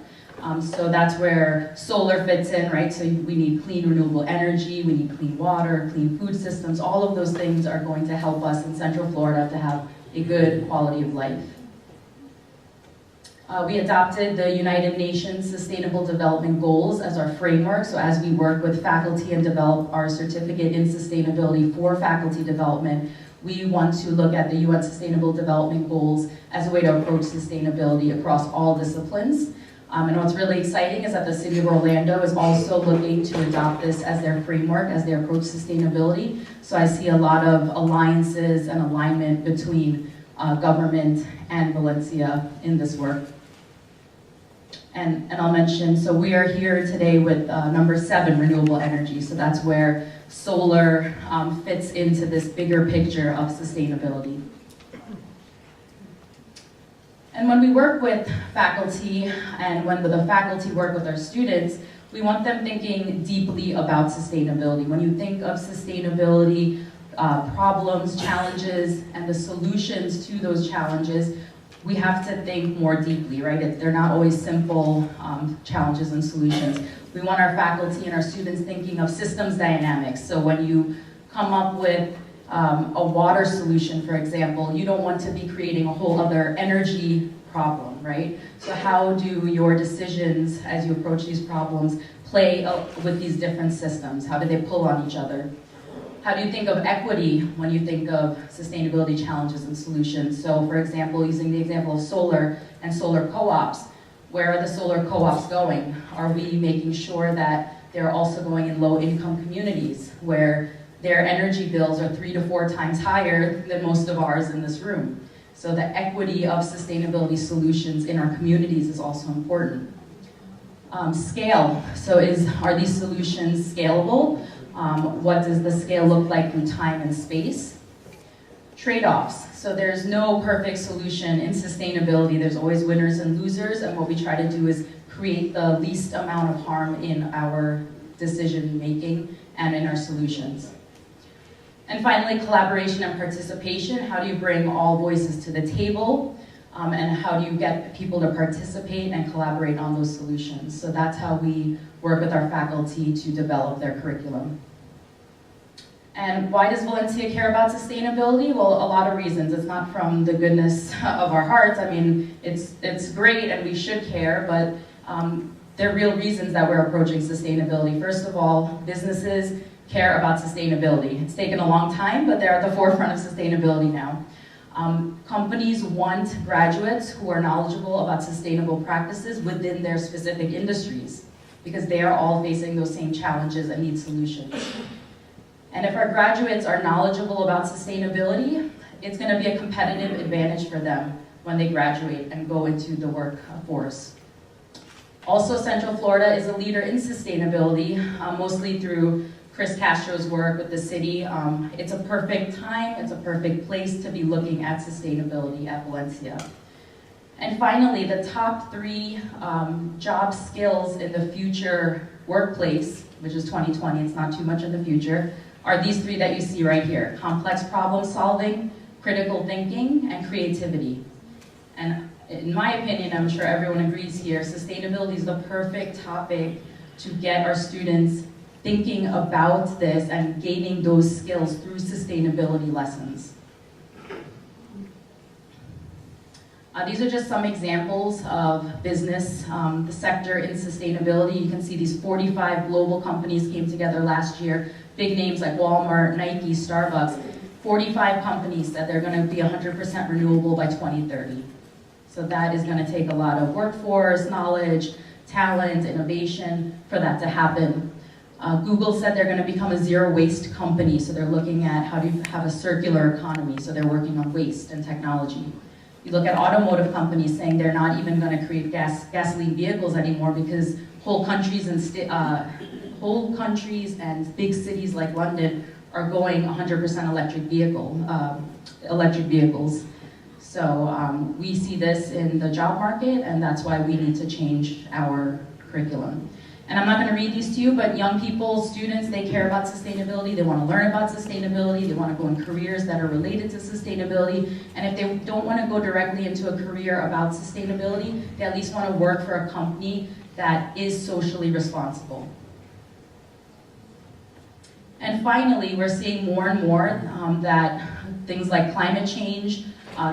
So that's where solar fits in, right? So we need clean renewable energy, we need clean water, clean food systems. All of those things are going to help us in Central Florida to have a good quality of life. We adopted the United Nations Sustainable Development Goals as our framework. So as we work with faculty and develop our certificate in sustainability for faculty development, we want to look at the UN Sustainable Development Goals as a way to approach sustainability across all disciplines. And what's really exciting is that the City of Orlando is also looking to adopt this as their framework as they approach sustainability. So I see a lot of alliances and alignment between government and Valencia in this work. And I'll mention, so we are here today with number 7, renewable energy. So that's where solar fits into this bigger picture of sustainability. And when we work with faculty and when the faculty work with our students, we want them thinking deeply about sustainability. When you think of sustainability, problems, challenges, and the solutions to those challenges, we have to think more deeply, right? They're not always simple challenges and solutions. We want our faculty and our students thinking of systems dynamics. So when you come up with a water solution, for example, you don't want to be creating a whole other energy problem, right? So how do your decisions as you approach these problems play with these different systems? How do they pull on each other? How do you think of equity when you think of sustainability challenges and solutions? So for example, using the example of solar and solar co-ops, where are the solar co-ops going? Are we making sure that they're also going in low-income communities where their energy bills are 3 to 4 times higher than most of ours in this room? So the equity of sustainability solutions in our communities is also important. Scale, so are these solutions scalable? What does the scale look like through time and space? Trade-offs, so there's no perfect solution in sustainability. There's always winners and losers, and what we try to do is create the least amount of harm in our decision-making and in our solutions. And finally, collaboration and participation. How do you bring all voices to the table? And how do you get people to participate and collaborate on those solutions? So that's how we work with our faculty to develop their curriculum. And why does Valencia care about sustainability? Well, a lot of reasons. It's not from the goodness of our hearts. I mean, it's great and we should care, but there are real reasons that we're approaching sustainability. First of all, businesses care about sustainability. It's taken a long time, but they're at the forefront of sustainability now. Companies want graduates who are knowledgeable about sustainable practices within their specific industries, because they are all facing those same challenges and need solutions. And if our graduates are knowledgeable about sustainability, it's going to be a competitive advantage for them when they graduate and go into the workforce. Also, Central Florida is a leader in sustainability, mostly through Chris Castro's work with the city. It's a perfect time, it's a perfect place to be looking at sustainability at Valencia. And finally, the top 3 job skills in the future workplace, which is 2020, it's not too much in the future, are these 3 that you see right here: complex problem solving, critical thinking, and creativity. And in my opinion, I'm sure everyone agrees here, sustainability is the perfect topic to get our students thinking about this and gaining those skills through sustainability lessons. These are just some examples of business, the sector in sustainability. You can see these 45 global companies came together last year. Big names like Walmart, Nike, Starbucks. 45 companies said they're going to be 100% renewable by 2030. So that is going to take a lot of workforce, knowledge, talent, innovation for that to happen. Google said they're going to become a zero waste company, so they're looking at how do you have a circular economy, so they're working on waste and technology. You look at automotive companies saying they're not even going to create gasoline vehicles anymore because whole countries and big cities like London are going 100% electric vehicles. So we see this in the job market, and that's why we need to change our curriculum. And I'm not going to read these to you, but young people, students, they care about sustainability. They want to learn about sustainability. They want to go in careers that are related to sustainability. And if they don't want to go directly into a career about sustainability, they at least want to work for a company that is socially responsible. And finally, we're seeing more and more that things like climate change,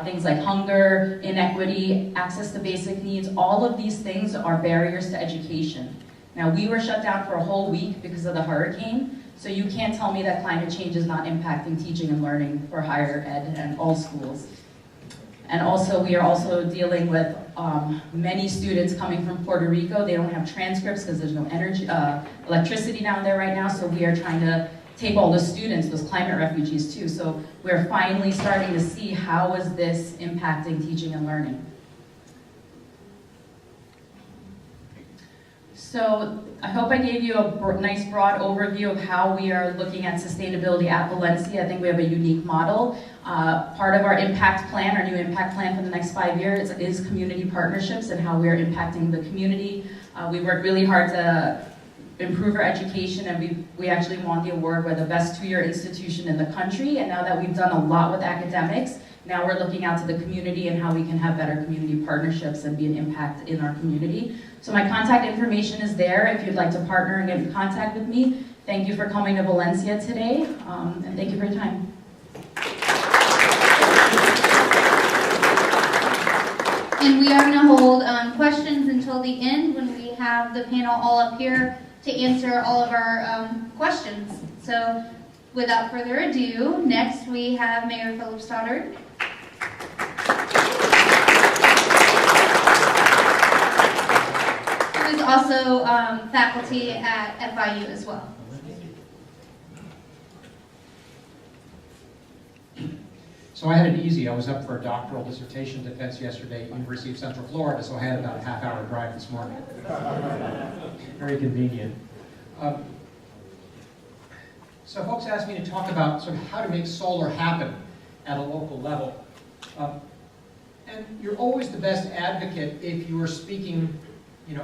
things like hunger, inequity, access to basic needs. All of these things are barriers to education. Now, we were shut down for a whole week because of the hurricane, so you can't tell me that climate change is not impacting teaching and learning for higher ed and all schools. And also, we are also dealing with many students coming from Puerto Rico. They don't have transcripts because there's no electricity down there right now, so we are trying to take all the students, those climate refugees too. So we're finally starting to see how is this impacting teaching and learning. So I hope I gave you a nice broad overview of how we are looking at sustainability at Valencia. I think we have a unique model. Part of our impact plan, our new impact plan for the next 5 years, is community partnerships and how we are impacting the community. We work really hard to improve our education, and we actually won the award. We're the best two-year institution in the country, and now that we've done a lot with academics, now we're looking out to the community and how we can have better community partnerships and be an impact in our community. So my contact information is there if you'd like to partner and get in contact with me. Thank you for coming to Valencia today, and thank you for your time. And we are going to hold questions until the end when we have the panel all up here to answer all of our questions. So without further ado, next we have Mayor Philip Stoddard. Who is also faculty at FIU as well. So I had it easy. I was up for a doctoral dissertation defense yesterday at University of Central Florida, so I had about a half-hour drive this morning. Very convenient. So folks asked me to talk about sort of how to make solar happen at a local level. And you're always the best advocate if you are speaking,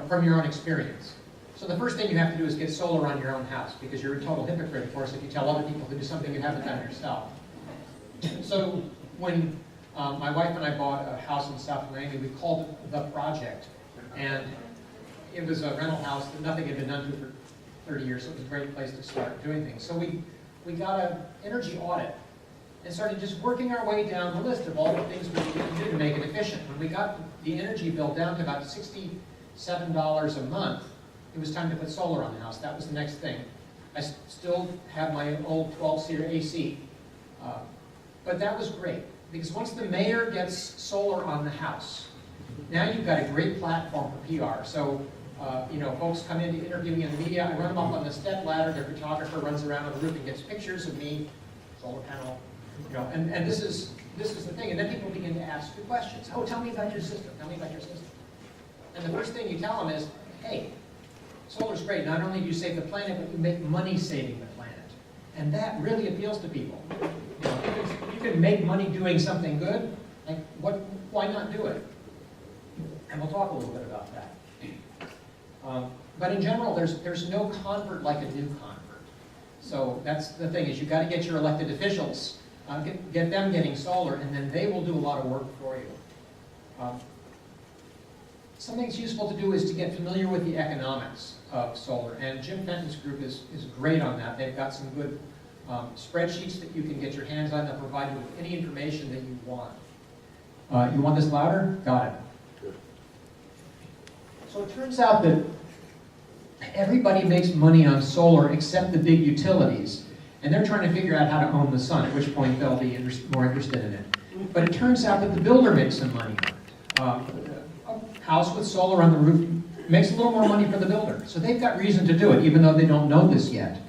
from your own experience. So the first thing you have to do is get solar on your own house, because you're a total hypocrite, of course, if you tell other people to do something you haven't done yourself. So when my wife and I bought a house in South Miami, we called it The Project. And it was a rental house that nothing had been done to for 30 years, so it was a great place to start doing things. So we got an energy audit and started just working our way down the list of all the things we could do to make it efficient. When we got the energy bill down to about $67 a month, it was time to put solar on the house. That was the next thing. I still have my old 12-seater AC. But that was great, because once the mayor gets solar on the house, now you've got a great platform for PR. So, folks come in to interview me in the media, I run them up on the step ladder, their photographer runs around on the roof and gets pictures of me, solar panel, and this is the thing. And then people begin to ask you questions. Oh, tell me about your system, tell me about your system. And the first thing you tell them is, hey, solar's great. Not only do you save the planet, but you make money saving the planet. And that really appeals to people. You can make money doing something good, like why not do it? And we'll talk a little bit about that. But in general, there's no convert like a new convert. So that's the thing, is you've got to get your elected officials, get them getting solar, and then they will do a lot of work for you. Something that's useful to do is to get familiar with the economics of solar, and Jim Fenton's group is great on that. They've got some good spreadsheets that you can get your hands on that provide you with any information that you want. You want this louder? Got it. Good. So it turns out that everybody makes money on solar except the big utilities, and they're trying to figure out how to own the sun, at which point they'll be more interested in it. But it turns out that the builder makes some money on it. A house with solar on the roof makes a little more money for the builder. So they've got reason to do it, even though they don't know this yet.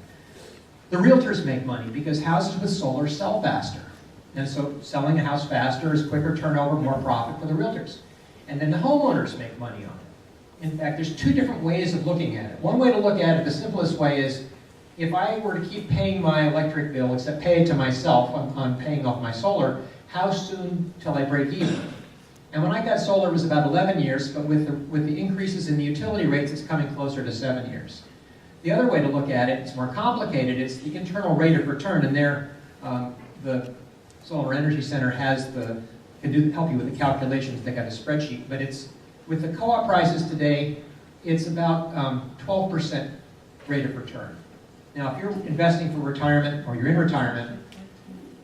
The realtors make money because houses with solar sell faster. And so selling a house faster is quicker turnover, more profit for the realtors. And then the homeowners make money on it. In fact, there's two different ways of looking at it. One way to look at it, the simplest way, is if I were to keep paying my electric bill, except pay it to myself on paying off my solar, how soon till I break even? And when I got solar, it was about 11 years, but with the increases in the utility rates, it's coming closer to 7 years. The other way to look at it, it's more complicated, it's the internal rate of return, and there, the Solar Energy Center can help you with the calculations. They got a spreadsheet, but it's, with the co-op prices today, it's about 12% rate of return. Now, if you're investing for retirement, or you're in retirement,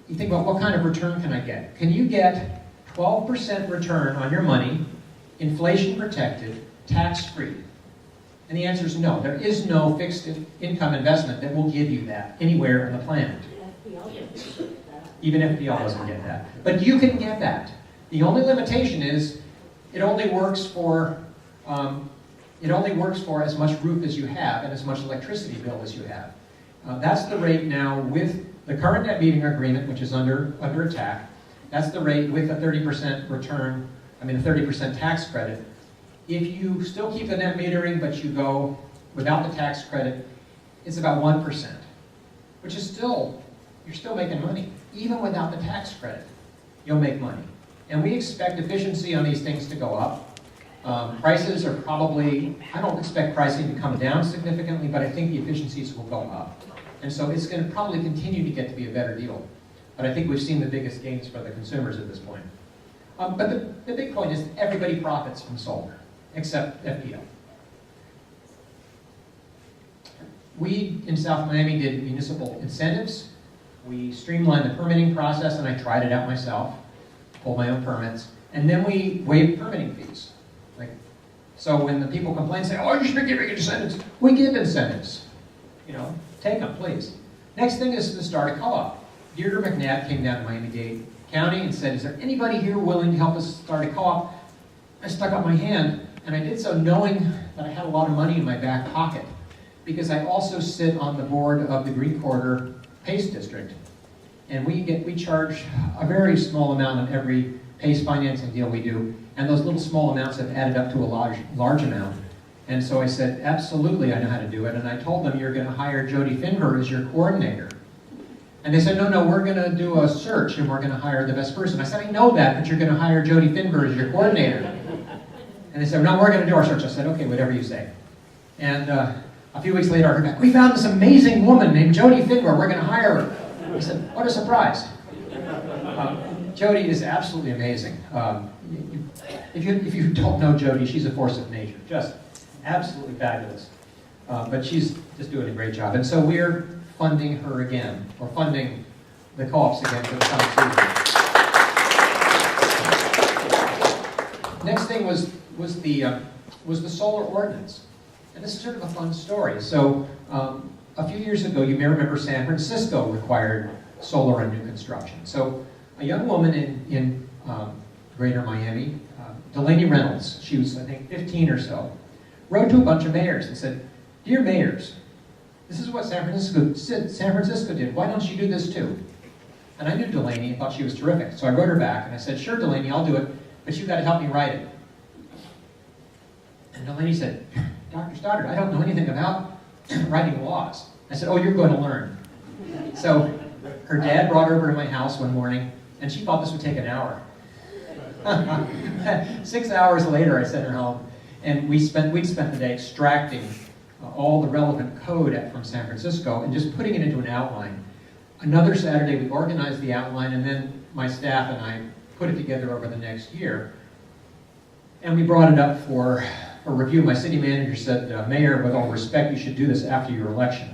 you think about what kind of return can I get? Can you get 12% return on your money, inflation protected, tax-free? And the answer is no. There is no fixed income investment that will give you that anywhere on the planet. Even FPL doesn't get that. But you can get that. The only limitation is it only works for as much roof as you have and as much electricity bill as you have. That's the rate now with the current net metering agreement, which is under attack. That's the rate with a 30% return, a 30% tax credit. If you still keep the net metering, but you go without the tax credit, it's about 1%, which is you're still making money. Even without the tax credit, you'll make money. And we expect efficiency on these things to go up. Prices are probably, I don't expect pricing to come down significantly, but I think the efficiencies will go up. And so it's going to probably continue to get to be a better deal. But I think we've seen the biggest gains for the consumers at this point. But the big point is everybody profits from solar, except FPL. We in South Miami did municipal incentives. We streamlined the permitting process, and I tried it out myself, pulled my own permits, and then we waived permitting fees. So when the people complain, say, "Oh, you should be giving incentives," we give incentives. Take them, please. Next thing is to start a co-op. Deirdre McNabb came down to Miami-Dade County and said, "Is there anybody here willing to help us start a co-op?" I stuck out my hand, and I did so knowing that I had a lot of money in my back pocket, because I also sit on the board of the Green Corridor PACE district, and we charge a very small amount on every PACE financing deal we do, and those little small amounts have added up to a large amount. And so I said, absolutely, I know how to do it. And I told them, you're going to hire Jody Finver as your coordinator. And they said, no, we're going to do a search and we're going to hire the best person. I said, I know that, but you're going to hire Jody Finver as your coordinator. And they said, no, we're going to do our search. I said, okay, whatever you say. And a few weeks later, I heard back, we found this amazing woman named Jody Finver. We're going to hire her. I said, what a surprise. Jody is absolutely amazing. If you don't know Jody, she's a force of nature. Just absolutely fabulous. But she's just doing a great job. And so we're funding her again. We're funding the co-ops again for the coming season. Next thing was the Solar Ordinance. And this is sort of a fun story. So a few years ago, you may remember San Francisco required solar on new construction. So a young woman in greater Miami, Delaney Reynolds, she was, I think, 15 or so, wrote to a bunch of mayors and said, "Dear mayors, this is what San Francisco did. Why don't you do this too?" And I knew Delaney and thought she was terrific. So I wrote her back and I said, "Sure, Delaney, I'll do it, but you've got to help me write it." And Delaney said, "Dr. Stoddard, I don't know anything about writing laws." I said, "Oh, you're going to learn." So her dad brought her over to my house one morning, and she thought this would take an hour. 6 hours later, I sent her home, and we'd spent the day extracting all the relevant code from San Francisco and just putting it into an outline. Another Saturday, we organized the outline, and then my staff and I put it together over the next year. And we brought it up for a review. My city manager said, "Mayor, with all respect, you should do this after your election,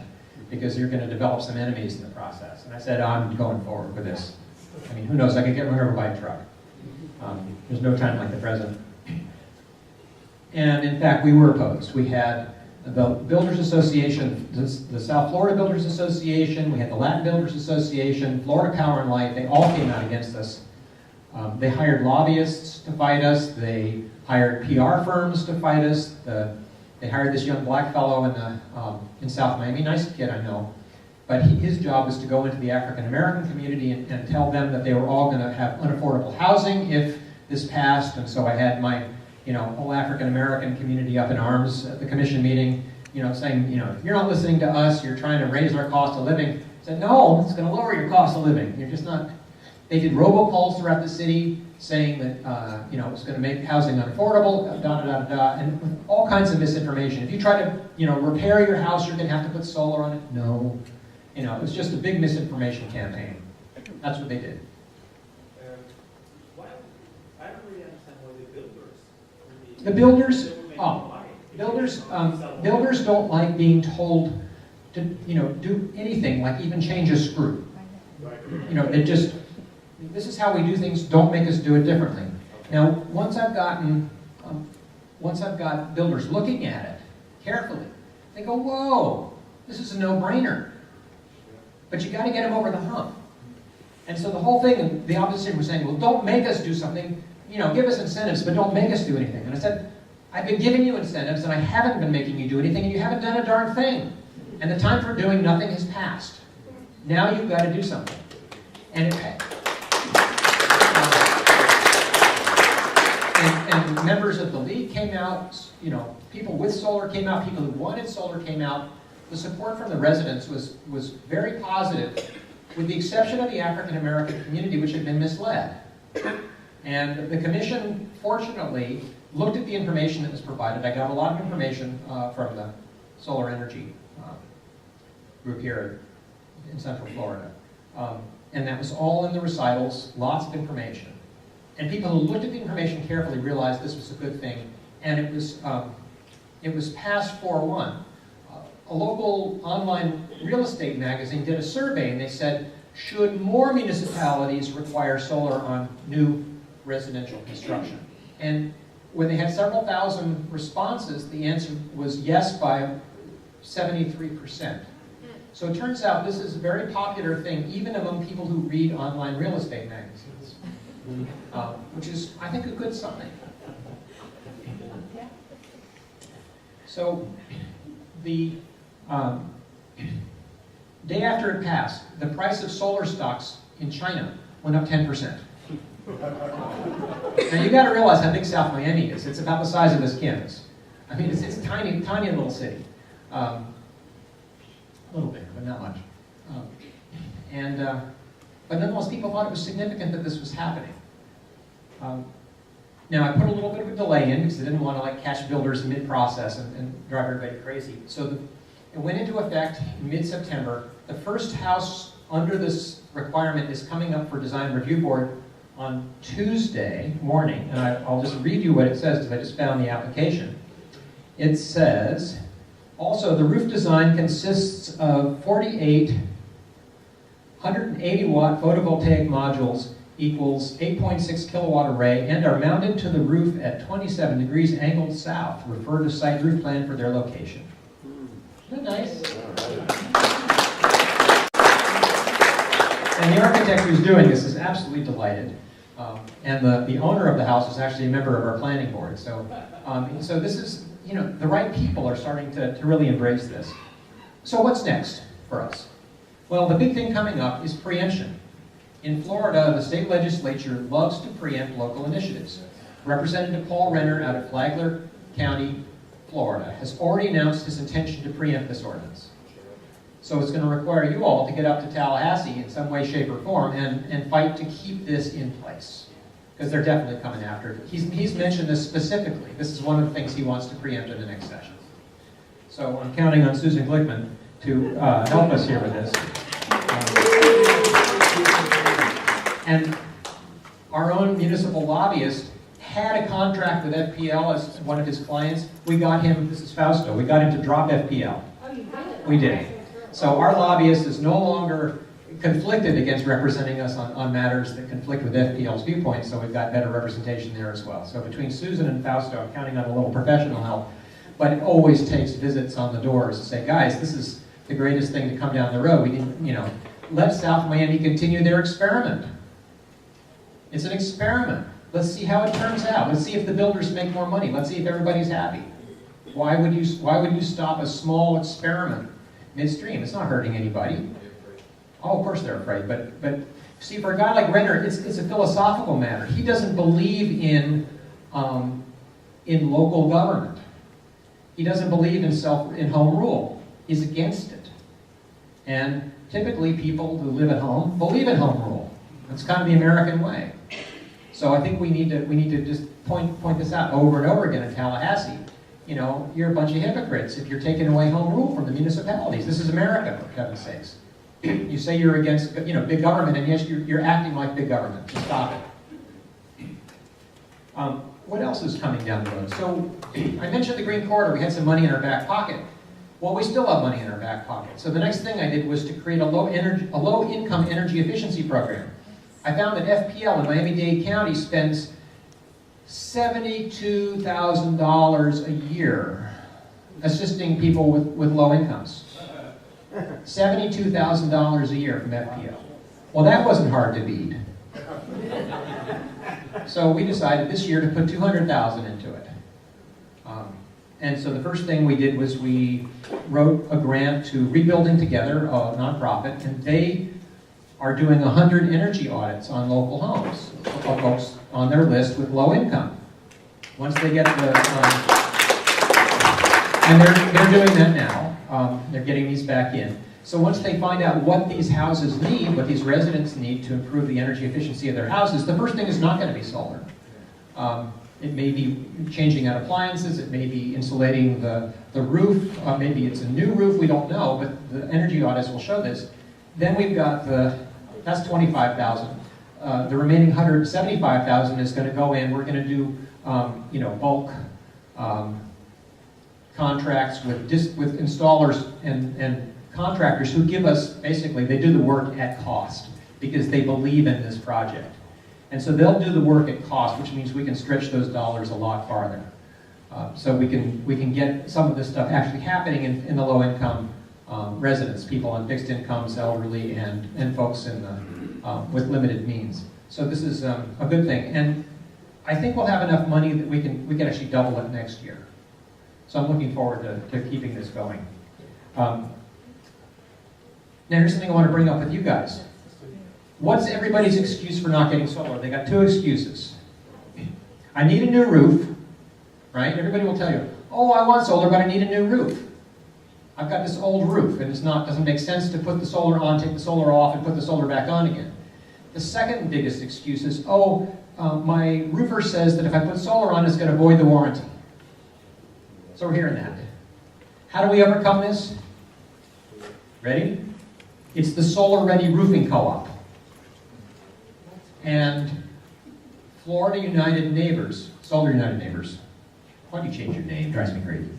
because you're going to develop some enemies in the process." And I said, "I'm going forward with this. I mean, who knows, I could get run over by a truck. There's no time like the present." And in fact, we were opposed. We had the Builders Association, the South Florida Builders Association, we had the Latin Builders Association, Florida Power and Light, they all came out against us. They hired lobbyists to fight us, they hired PR firms to fight us, they hired this young black fellow in South Miami, nice kid I know, but his job was to go into the African American community and tell them that they were all going to have unaffordable housing if this passed. And so I had my whole African American community up in arms at the commission meeting, saying, if you're not listening to us, you're trying to raise our cost of living. I said, no, it's going to lower your cost of living. You're just not. They did robocalls throughout the city saying that it was going to make housing unaffordable, and with all kinds of misinformation. If you try to repair your house, you're going to have to put solar on it. No, it was just a big misinformation campaign. That's what they did. I don't really understand why the builders don't like being told to do anything, like even change a screw. This is how we do things, don't make us do it differently. Now, once I've got builders looking at it carefully, they go, whoa, this is a no-brainer. But you got to get them over the hump. And so the whole thing, the opposition was saying, well, don't make us do something, give us incentives, but don't make us do anything. And I said, I've been giving you incentives, and I haven't been making you do anything, and you haven't done a darn thing. And the time for doing nothing has passed. Now you've got to do something. And and members of the league came out, people with solar came out, people who wanted solar came out. The support from the residents was very positive, with the exception of the African American community, which had been misled. And the commission, fortunately, looked at the information that was provided. I got a lot of information from the solar energy group here in Central Florida. And that was all in the recitals, lots of information. And people who looked at the information carefully realized this was a good thing. And it was passed 4-1. A local online real estate magazine did a survey, and they said, should more municipalities require solar on new residential construction? And when they had several thousand responses, the answer was yes by 73%. So it turns out this is a very popular thing, even among people who read online real estate magazines, which is, I think, a good sign. So the day after it passed, the price of solar stocks in China went up 10%. Now you got to realize how big South Miami is. It's about the size of this campus. I mean, it's a tiny, tiny little city. A little bigger, but not much. But nonetheless, people thought it was significant that this was happening. Now, I put a little bit of a delay in because I didn't want to catch builders mid-process and drive everybody crazy. So it went into effect in mid-September. The first house under this requirement is coming up for design review board on Tuesday morning. And I'll just read you what it says because I just found the application. It says, also, the roof design consists of 48 180-watt photovoltaic modules equals 8.6 kilowatt array and are mounted to the roof at 27 degrees angled south. Refer to site roof plan for their location. Isn't that nice? And the architect who's doing this is absolutely delighted. And the owner of the house is actually a member of our planning board. So this is, the right people are starting to really embrace this. So what's next for us? Well, the big thing coming up is preemption. In Florida, the state legislature loves to preempt local initiatives. Representative Paul Renner out of Flagler County, Florida, has already announced his intention to preempt this ordinance. So it's going to require you all to get up to Tallahassee in some way, shape, or form and fight to keep this in place. Because they're definitely coming after it. He's mentioned this specifically. This is one of the things he wants to preempt in the next session. So I'm counting on Susan Glickman to help us here with this. And our own municipal lobbyist had a contract with FPL as one of his clients. We got him, this is Fausto, we got him to drop FPL. Oh, you did? We did. So our lobbyist is no longer conflicted against representing us on matters that conflict with FPL's viewpoint, so we've got better representation there as well. So between Susan and Fausto, I'm counting on a little professional help, but it always takes visits on the doors to say, guys, this is the greatest thing to come down the road. We can, let South Miami continue their experiment. It's an experiment. Let's see how it turns out. Let's see if the builders make more money. Let's see if everybody's happy. Why would you stop a small experiment midstream? It's not hurting anybody. Oh, of course they're afraid. But see, for a guy like Renner, it's a philosophical matter. He doesn't believe in local government. He doesn't believe in home rule. He's against it. And typically people who live at home believe in home rule. That's kind of the American way. So I think we need to just point this out over and over again in Tallahassee. You're a bunch of hypocrites if you're taking away home rule from the municipalities. This is America, for heaven's sakes. You say you're against, big government, and yes, you're acting like big government. So stop it. What else is coming down the road? So I mentioned the Green Corridor. We had some money in our back pocket. Well, we still have money in our back pocket. So the next thing I did was to create a low-income energy efficiency program. I found that FPL in Miami-Dade County spends $72,000 a year assisting people with low incomes. $72,000 a year from FPL. Well, that wasn't hard to beat. So we decided this year to put $200,000 into it. And so the first thing we did was we wrote a grant to Rebuilding Together, a nonprofit, and they are doing 100 energy audits on local homes, of folks on their list with low income. Once they get the, and they're doing that now. They're getting these back in. So once they find out what these houses need, what these residents need to improve the energy efficiency of their houses, the first thing is not going to be solar. It may be changing out appliances, it may be insulating the roof, maybe it's a new roof, we don't know, but the energy audits will show this. Then we've got that's $25,000. The remaining $175,000 is going to go in, we're going to do bulk contracts with installers and contractors who give us, basically, they do the work at cost because they believe in this project. And so they'll do the work at cost, which means we can stretch those dollars a lot farther. So we can get some of this stuff actually happening in the low-income residents, people on fixed incomes, elderly, and folks with limited means. So this is a good thing. And I think we'll have enough money that we can actually double it next year. So I'm looking forward to keeping this going. Now here's something I want to bring up with you guys. What's everybody's excuse for not getting solar? They got two excuses. I need a new roof, right? Everybody will tell you, oh, I want solar, but I need a new roof. I've got this old roof, and doesn't make sense to put the solar on, take the solar off, and put the solar back on again. The second biggest excuse is, my roofer says that if I put solar on, it's going to void the warranty. So we're hearing that. How do we overcome this? Ready? It's the Solar Ready Roofing Co-op. And Florida United Neighbors, Solar United Neighbors. Why do you change your name? It drives me crazy.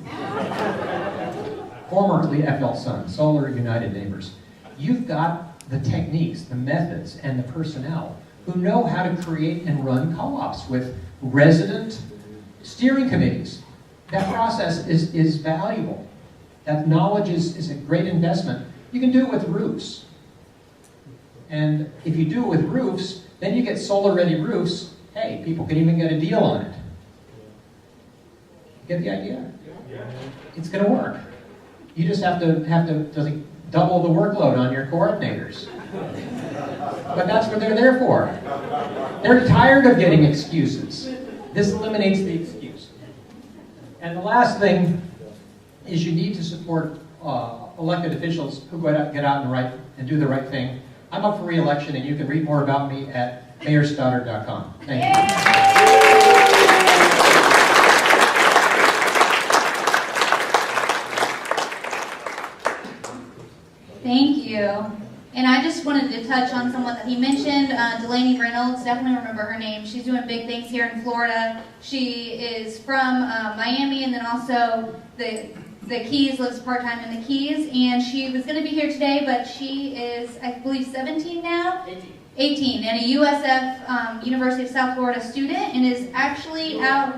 Formerly FL Sun, Solar United Neighbors. You've got the techniques, the methods, and the personnel who know how to create and run co-ops with resident steering committees. That process is valuable. That knowledge is a great investment. You can do it with roofs. And if you do it with roofs, then you get solar-ready roofs. Hey, people can even get a deal on it. Get the idea? It's going to work. You just have to double the workload on your coordinators. But that's what they're there for. They're tired of getting excuses. This eliminates the excuse. And the last thing is you need to support elected officials who get out and do the right thing. I'm up for re-election, and you can read more about me at mayorstoddard.com. Thank you. Thank you. And I just wanted to touch on someone that he mentioned, Delaney Reynolds. Definitely remember her name. She's doing big things here in Florida. She is from Miami, and then also the Keys, lives part-time in the Keys. And she was going to be here today, but she is, I believe, 17 now? 18, and a USF, University of South Florida student, and is actually out,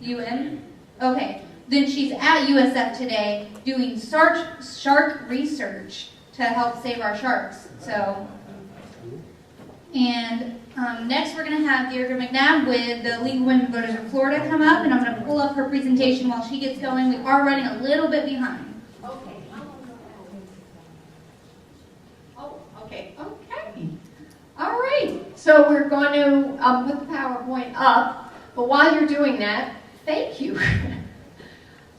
UM? Okay. Then she's at USF today doing shark research to help save our sharks. So, and next we're going to have Deirdre McNabb with the League of Women Voters of Florida come up, and I'm going to pull up her presentation while she gets going. We are running a little bit behind. Okay. Oh, okay. All right. So we're going to put the PowerPoint up, but while you're doing that, thank you.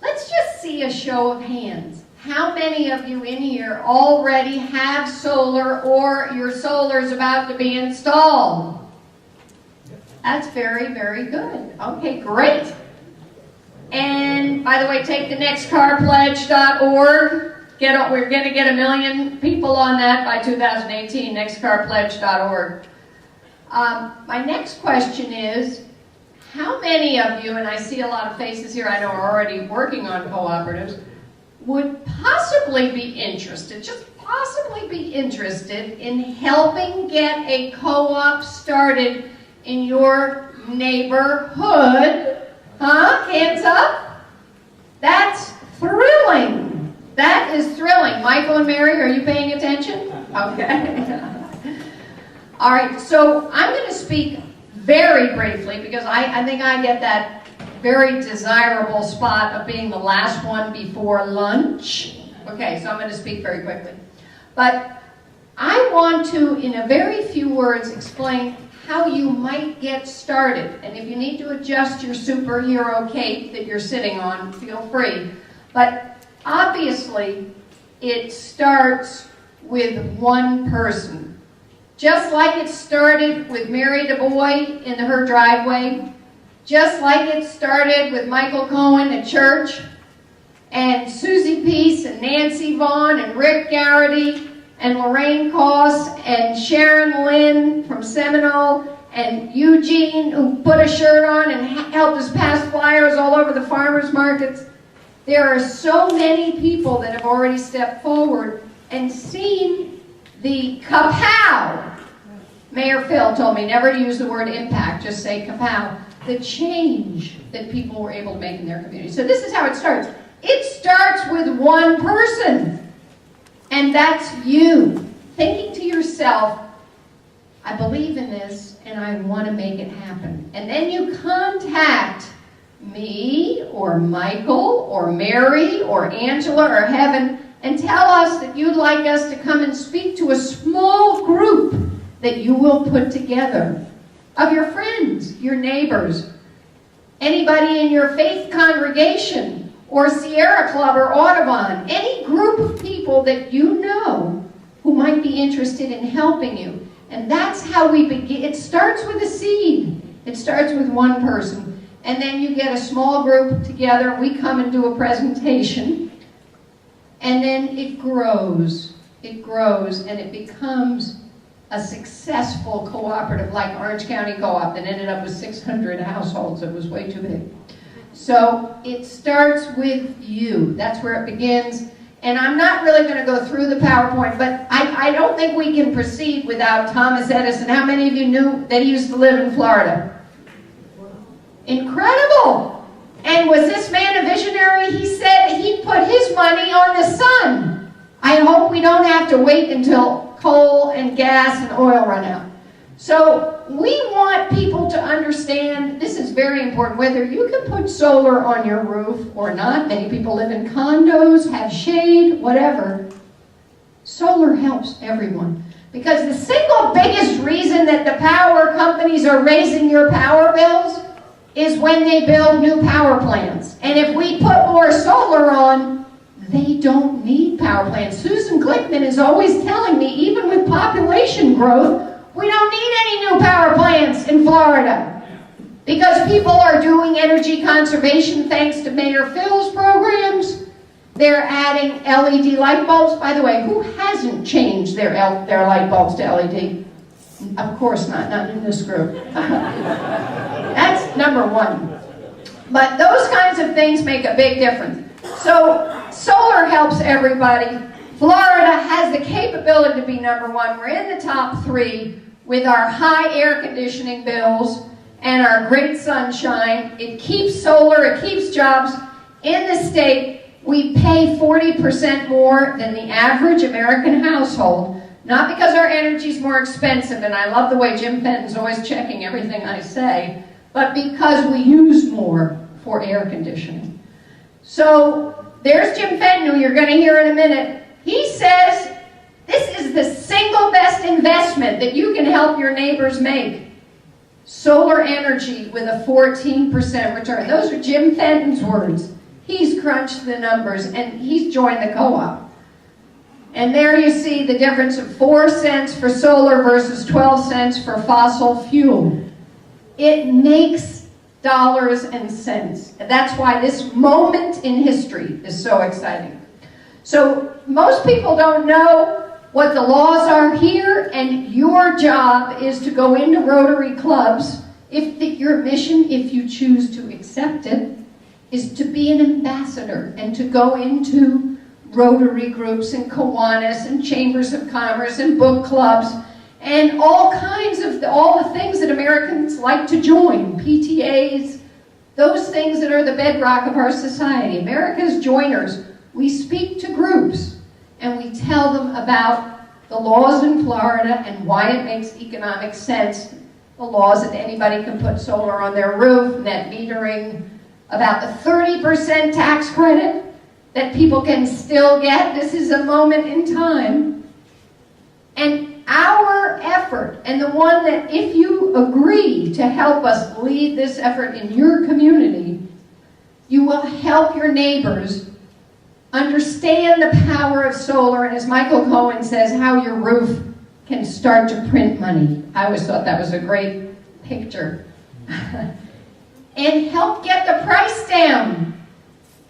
Let's just see a show of hands. How many of you in here already have solar or your solar is about to be installed? That's very, very good. Okay, great. And by the way, take the nextcarpledge.org. We're going to get 1 million people on that by 2018, nextcarpledge.org. My next question is, how many of you, and I see a lot of faces here I know are already working on cooperatives, would possibly be interested, just possibly be interested in helping get a co-op started in your neighborhood? Huh? Hands up? That's thrilling. That is thrilling. Michael and Mary, are you paying attention? Okay. All right, so I'm going to speak very briefly because I think I get that very desirable spot of being the last one before lunch. Okay, so I'm going to speak very quickly. But I want to, in a very few words, explain how you might get started. And if you need to adjust your superhero cape that you're sitting on, feel free. But obviously, it starts with one person. Just like it started with Mary DeBoy in her driveway, just like it started with Michael Cohen at church, and Susie Peace and Nancy Vaughn and Rick Garrity and Lorraine Koss and Sharon Lynn from Seminole and Eugene, who put a shirt on and helped us pass flyers all over the farmers markets. There are so many people that have already stepped forward and seen the kapow. Mayor Phil told me never to use the word impact, just say kapow. The change that people were able to make in their community. So this is how it starts. It starts with one person, and that's you. Thinking to yourself, I believe in this, and I want to make it happen. And then you contact me, or Michael, or Mary, or Angela, or Heaven, and tell us that you'd like us to come and speak to a small group that you will put together of your friends, your neighbors, anybody in your faith congregation, or Sierra Club or Audubon, any group of people that you know who might be interested in helping you. And that's how we begin. It starts with a seed. It starts with one person. And then you get a small group together. We come and do a presentation. And then it grows. It grows and it becomes a successful cooperative like Orange County Co-op that ended up with 600 households. It was way too big. So it starts with you. That's where it begins. And I'm not really going to go through the PowerPoint, but I don't think we can proceed without Thomas Edison. How many of you knew that he used to live in Florida? Incredible! And was this man a visionary? He said he'd put his money on the sun. I hope we don't have to wait until coal and gas and oil run out. So we want people to understand, this is very important, whether you can put solar on your roof or not. Many people live in condos, have shade, whatever. Solar helps everyone. Because the single biggest reason that the power companies are raising your power bills is when they build new power plants. And if we put more solar on, they don't need power plants. Susan Glickman is always telling me, even with population growth, we don't need any new power plants in Florida. Because people are doing energy conservation thanks to Mayor Phil's programs. They're adding LED light bulbs. By the way, who hasn't changed their light bulbs to LED? Of course not in this group. That's number one. But those kinds of things make a big difference. So solar helps everybody. Florida has the capability to be number one. We're in the top 3 with our high air conditioning bills and our great sunshine. It keeps solar, it keeps jobs in the state. We pay 40% more than the average American household, not because our energy is more expensive, and I love the way Jim Fenton's always checking everything I say, but because we use more for air conditioning. So there's Jim Fenton, who you're going to hear in a minute. He says this is the single best investment that you can help your neighbors make. Solar energy with a 14% return. Those are Jim Fenton's words. He's crunched the numbers, and he's joined the co-op. And there you see the difference of 4 cents for solar versus 12 cents for fossil fuel. It makes dollars and cents. That's why this moment in history is so exciting. So most people don't know what the laws are here, and your job is to go into Rotary clubs. Your mission, if you choose to accept it, is to be an ambassador and to go into Rotary groups and Kiwanis and chambers of commerce and book clubs and all the things that Americans like to join, PTAs, those things that are the bedrock of our society. America's joiners. We speak to groups and we tell them about the laws in Florida and why it makes economic sense, the laws that anybody can put solar on their roof, net metering, about the 30% tax credit that people can still get. This is a moment in time. And our effort, and the one that if you agree to help us lead this effort in your community, you will help your neighbors understand the power of solar, and as Michael Cohen says, how your roof can start to print money. I always thought that was a great picture. And help get the price down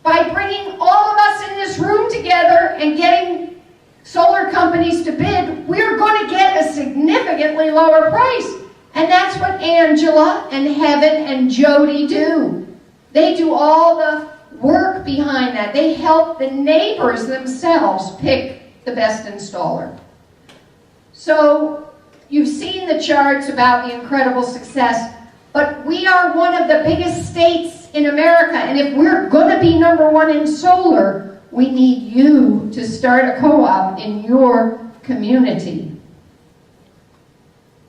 by bringing all of us in this room together and getting solar companies to bid. We're going to get a significantly lower price. And that's what Angela and Heaven and Jody do. They do all the work behind that. They help the neighbors themselves pick the best installer. So you've seen the charts about the incredible success, but we are one of the biggest states in America, and if we're going to be #1 in solar, we need you to start a co-op in your community.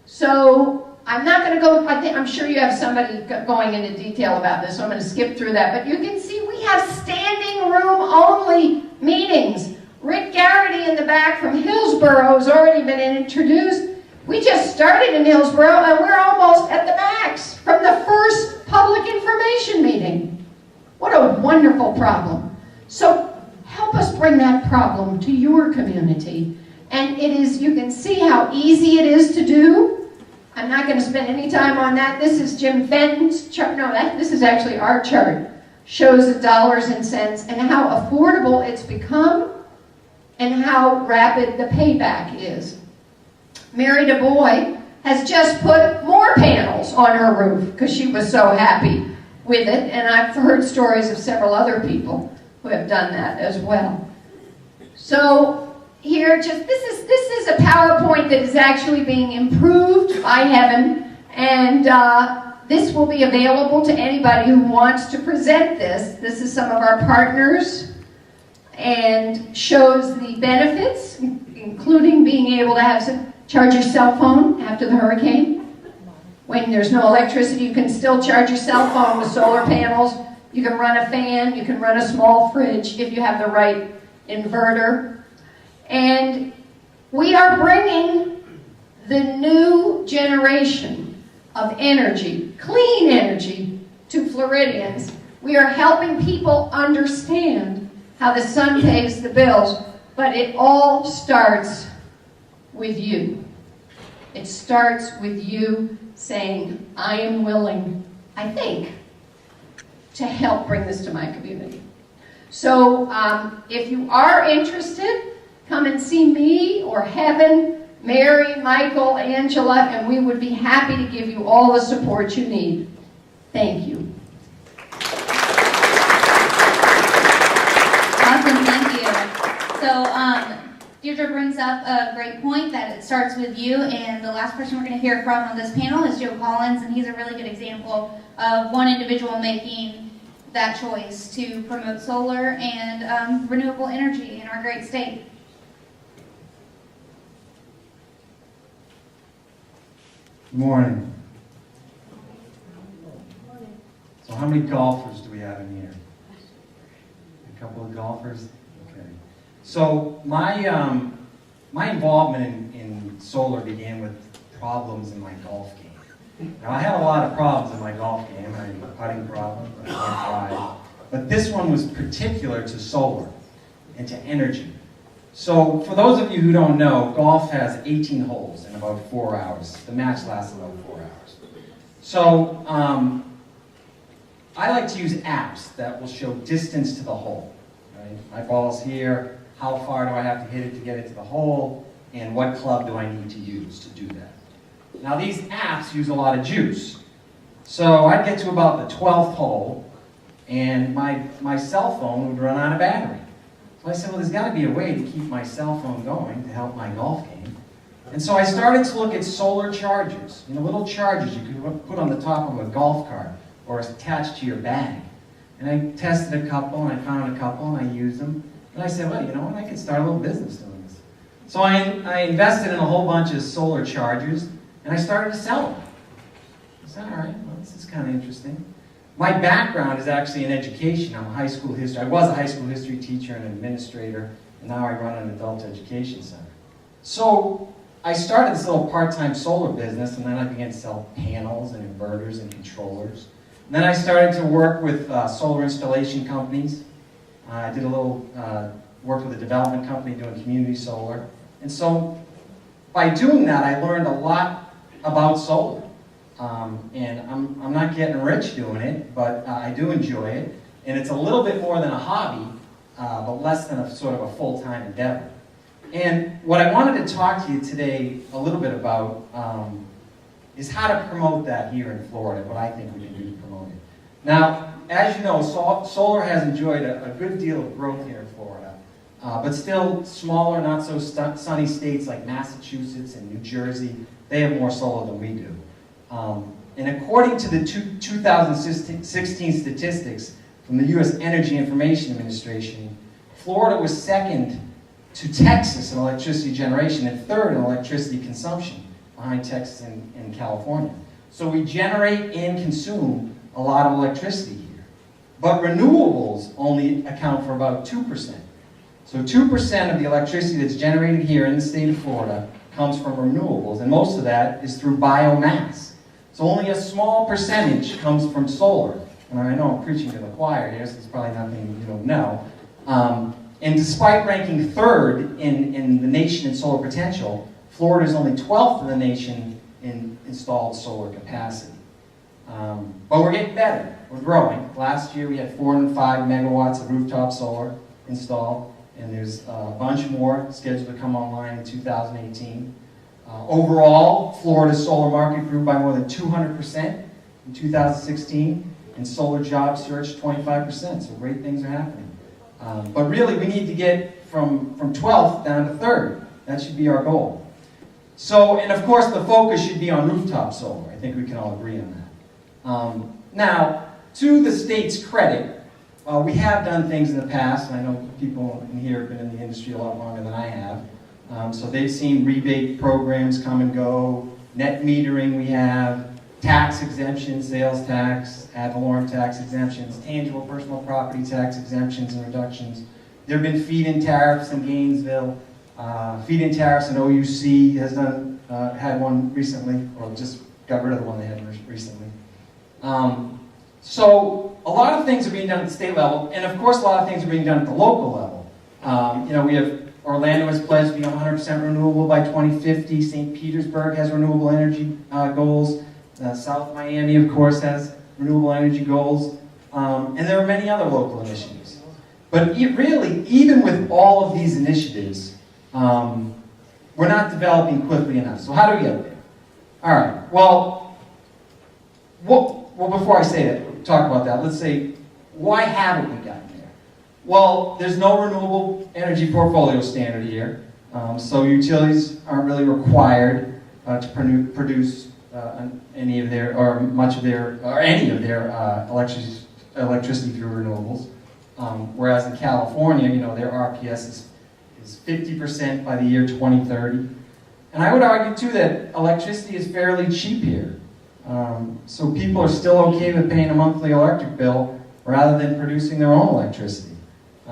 So I'm not going to go, I'm sure you have somebody going into detail about this, so I'm going to skip through that, but you can see we have standing room only meetings. Rick Garrity in the back from Hillsborough has already been introduced. We just started in Hillsborough and we're almost at the max from the first public information meeting. What a wonderful problem. So help us bring that problem to your community. And it is, you can see how easy it is to do. I'm not going to spend any time on that. This is Jim Fenton's chart. No, this is actually our chart. Shows the dollars and cents and how affordable it's become and how rapid the payback is. Mary DuBois has just put more panels on her roof because she was so happy with it, and I've heard stories of several other people who have done that as well. So here, this is a PowerPoint that is actually being improved by Heaven, and this will be available to anybody who wants to present this. This is some of our partners and shows the benefits, including being able to charge your cell phone after the hurricane. When there's no electricity, you can still charge your cell phone with solar panels. You can run a fan, you can run a small fridge if you have the right inverter. And we are bringing the new generation of energy, clean energy, to Floridians. We are helping people understand how the sun pays the bills, but it all starts with you. It starts with you saying, I am willing, I think, to help bring this to my community. So if you are interested, come and see me or Heaven, Mary, Michael, Angela, and we would be happy to give you all the support you need. Thank you. Awesome, thank you. So Deirdre brings up a great point that it starts with you, and the last person we're going to hear from on this panel is Joe Collins, and he's a really good example of one individual making that choice to promote solar and renewable energy in our great state. Good morning. So how many golfers do we have in here? A couple of golfers? Okay. So my involvement in solar began with problems in my golf game. Now I had a lot of problems in my golf game. I had a putting problem, I can't drive. But this one was particular to solar and to energy. So for those of you who don't know, golf has 18 holes in about 4 hours. The match lasts about 4 hours. So I like to use apps that will show distance to the hole. Right? My ball's here, how far do I have to hit it to get it to the hole, and what club do I need to use to do that. Now these apps use a lot of juice. So I'd get to about the 12th hole, and my cell phone would run out of battery. So I said, well, there's got to be a way to keep my cell phone going to help my golf game. And so I started to look at solar chargers, little chargers you could put on the top of a golf cart or attached to your bag. And I tested a couple, and I found a couple, and I used them. And I said, well, you know what, I could start a little business doing this. So I invested in a whole bunch of solar chargers, and I started to sell them. I said, all right, well, this is kind of interesting. My background is actually in education. I'm a high school history. I was a high school history teacher and administrator, and now I run an adult education center. So I started this little part-time solar business, and then I began to sell panels and inverters and controllers. And then I started to work with solar installation companies. I did a little work with a development company doing community solar. And so by doing that, I learned a lot about solar. And I'm not getting rich doing it, but I do enjoy it. And it's a little bit more than a hobby, but less than a sort of a full-time endeavor. And what I wanted to talk to you today a little bit about is how to promote that here in Florida, what I think we can do to promote it. Now, as you know, solar has enjoyed a good deal of growth here in Florida, but still smaller, not so sunny states like Massachusetts and New Jersey, they have more solar than we do. And according to the 2016 statistics from the U.S. Energy Information Administration, Florida was second to Texas in electricity generation and third in electricity consumption, behind Texas and California. So we generate and consume a lot of electricity here. But renewables only account for about 2%. So 2% of the electricity that's generated here in the state of Florida comes from renewables, and most of that is through biomass. So only a small percentage comes from solar. And I know I'm preaching to the choir here, so it's probably nothing you don't know. And despite ranking third in the nation in solar potential, Florida is only 12th in the nation in installed solar capacity. But we're getting better. We're growing. Last year we had 405 megawatts of rooftop solar installed, and there's a bunch more scheduled to come online in 2018. Overall, Florida's solar market grew by more than 200% in 2016, and solar jobs surged 25%, so great things are happening. But really, we need to get from 12th down to 3rd. That should be our goal. So, and of course, the focus should be on rooftop solar. I think we can all agree on that. Now, to the state's credit, we have done things in the past, and I know people in here have been in the industry a lot longer than I have. So they've seen rebate programs come and go, net metering we have, tax exemptions, sales tax, ad valorem tax exemptions, tangible personal property tax exemptions and reductions. There have been feed-in tariffs in Gainesville. Feed-in tariffs in OUC has had one recently, or just got rid of the one they had recently. So a lot of things are being done at the state level, and of course a lot of things are being done at the local level. We have Orlando has pledged to be 100% renewable by 2050. St. Petersburg has renewable energy goals. South Miami, of course, has renewable energy goals. And there are many other local initiatives. But really, even with all of these initiatives, we're not developing quickly enough. So how do we get there? All right. Well, before I say that, talk about that, let's say, why haven't we gotten there? Well, there's no renewable energy portfolio standard here. So utilities aren't really required to produce any of their, or much of their, or any of their electricity through renewables. Whereas in California, their RPS is 50% by the year 2030. And I would argue too that electricity is fairly cheap here. So people are still okay with paying a monthly electric bill rather than producing their own electricity.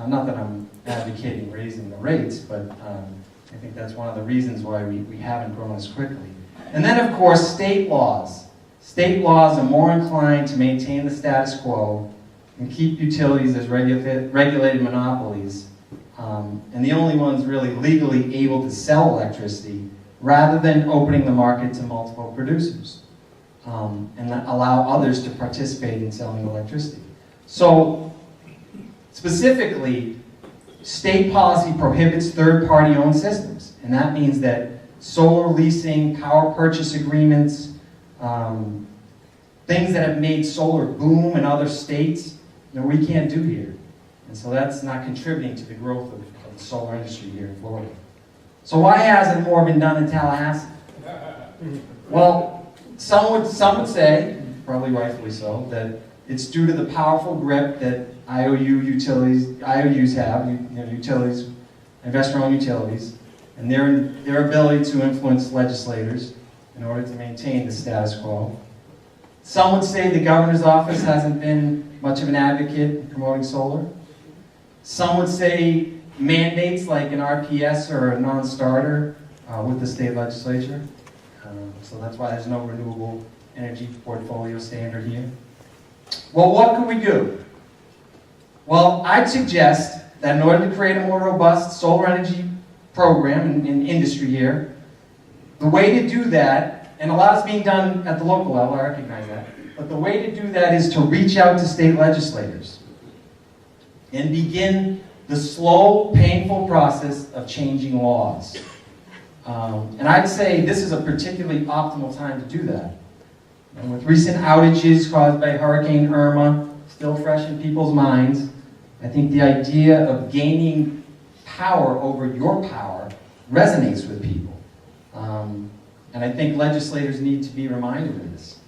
Not that I'm advocating raising the rates, but I think that's one of the reasons why we haven't grown as quickly. And then, of course, state laws. State laws are more inclined to maintain the status quo and keep utilities as regulated monopolies, and the only ones really legally able to sell electricity rather than opening the market to multiple producers and allow others to participate in selling electricity. So, specifically, state policy prohibits third-party owned systems, and that means that solar leasing, power purchase agreements, things that have made solar boom in other states, we can't do here. And so that's not contributing to the growth of the solar industry here in Florida. So why hasn't more been done in Tallahassee? Well, some would say, probably rightfully so, that it's due to the powerful grip that IOUs have, utilities, investor-owned utilities, and their ability to influence legislators in order to maintain the status quo. Some would say the governor's office hasn't been much of an advocate in promoting solar. Some would say mandates like an RPS or a non-starter with the state legislature. So that's why there's no renewable energy portfolio standard here. Well, what can we do? Well, I'd suggest that in order to create a more robust solar energy program in industry here, the way to do that, and a lot is being done at the local level, I recognize that, but the way to do that is to reach out to state legislators and begin the slow, painful process of changing laws. And I'd say this is a particularly optimal time to do that. And with recent outages caused by Hurricane Irma still fresh in people's minds, I think the idea of gaining power over your power resonates with people. And I think legislators need to be reminded of this.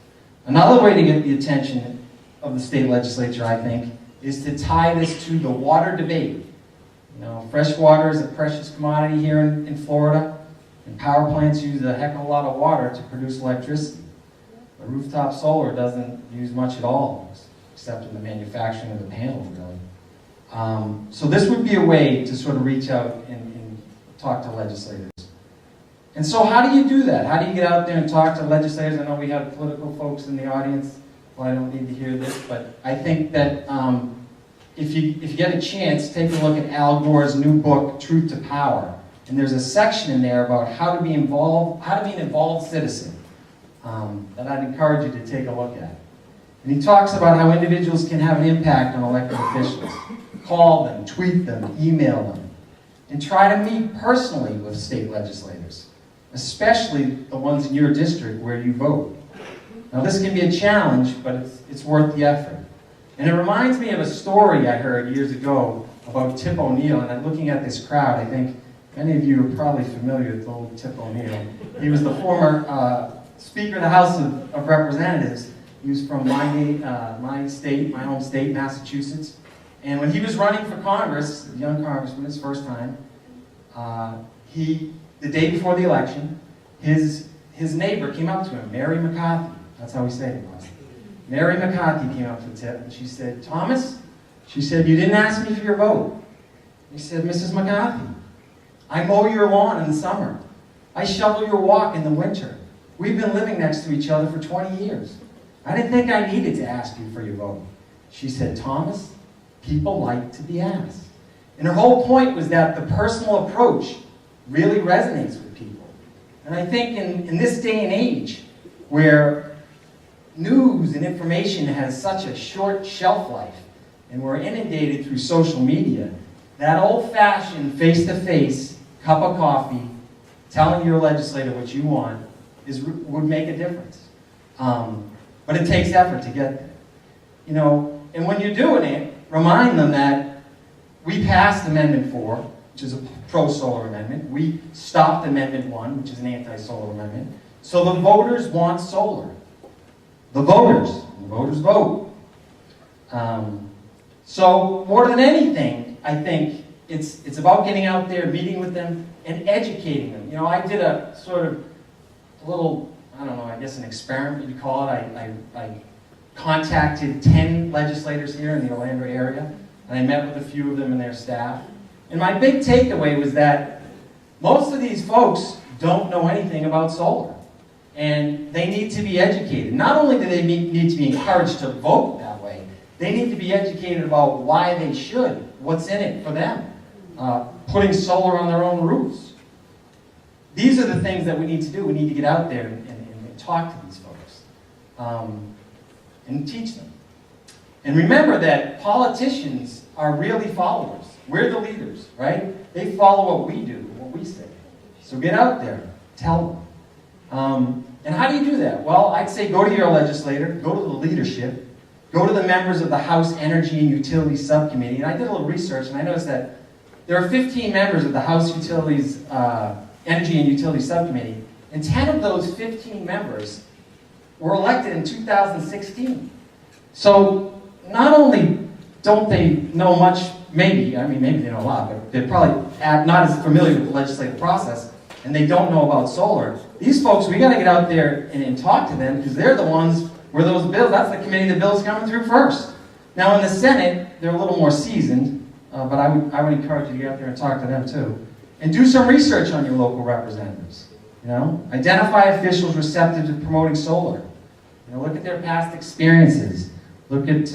Another way to get the attention of the state legislature, I think, is to tie this to the water debate. Fresh water is a precious commodity here in Florida, and power plants use a heck of a lot of water to produce electricity. But rooftop solar doesn't use much at all, except in the manufacturing of the panels, really. So this would be a way to sort of reach out and talk to legislators. And so how do you do that? How do you get out there and talk to legislators? I know we have political folks in the audience. Well, I don't need to hear this, but I think that if you get a chance, take a look at Al Gore's new book, Truth to Power. And there's a section in there about how to be an involved citizen that I'd encourage you to take a look at. And he talks about how individuals can have an impact on elected officials. Call them, tweet them, email them, and try to meet personally with state legislators, especially the ones in your district where you vote. Now this can be a challenge, but it's worth the effort. And it reminds me of a story I heard years ago about Tip O'Neill, and I'm looking at this crowd, I think many of you are probably familiar with old Tip O'Neill. He was the former Speaker of the House of Representatives. He was from my home state, Massachusetts. And when he was running for Congress, a young congressman, his first time, the day before the election, his neighbor came up to him, Mary McCarthy. That's how we say it was. Mary McCarthy came up to Tip and she said, "Thomas," she said, "you didn't ask me for your vote." He said, "Mrs. McCarthy, I mow your lawn in the summer. I shovel your walk in the winter. We've been living next to each other for 20 years. I didn't think I needed to ask you for your vote." She said, "Thomas, people like to be asked." And her whole point was that the personal approach really resonates with people. And I think in this day and age, where news and information has such a short shelf life, and we're inundated through social media, that old-fashioned face-to-face cup of coffee, telling your legislator what you want, would make a difference. But it takes effort to get there. And when you're doing it, remind them that we passed Amendment 4, which is a pro-solar amendment. We stopped Amendment 1, which is an anti-solar amendment. So the voters want solar. The voters vote. So more than anything, I think it's about getting out there, meeting with them, and educating them. I did a sort of little, I don't know, I guess an experiment you'd call it. I contacted 10 legislators here in the Orlando area, and I met with a few of them and their staff. And my big takeaway was that most of these folks don't know anything about solar. And they need to be educated. Not only do they need to be encouraged to vote that way, they need to be educated about why they should, what's in it for them, putting solar on their own roofs. These are the things that we need to do. We need to get out there and talk to these folks and teach them. And remember that politicians are really followers. We're the leaders, right? They follow what we do, what we say. So get out there, tell them. And how do you do that? Well, I'd say go to your legislator, go to the leadership, Go to the members of the House Energy and Utilities Subcommittee, and I did a little research, and I noticed that there are 15 members of the House Utilities, Energy and Utilities Subcommittee, and 10 of those 15 members were elected in 2016. So not only don't they know much, maybe they know a lot, but they're probably not as familiar with the legislative process, and they don't know about solar. These folks, we got to get out there and talk to them, because they're the ones where those bills, that's the committee the bill's coming through first. Now in the Senate, they're a little more seasoned, but I would encourage you to get out there and talk to them too. And do some research on your local representatives. Identify officials receptive to promoting solar. Look at their past experiences. Look at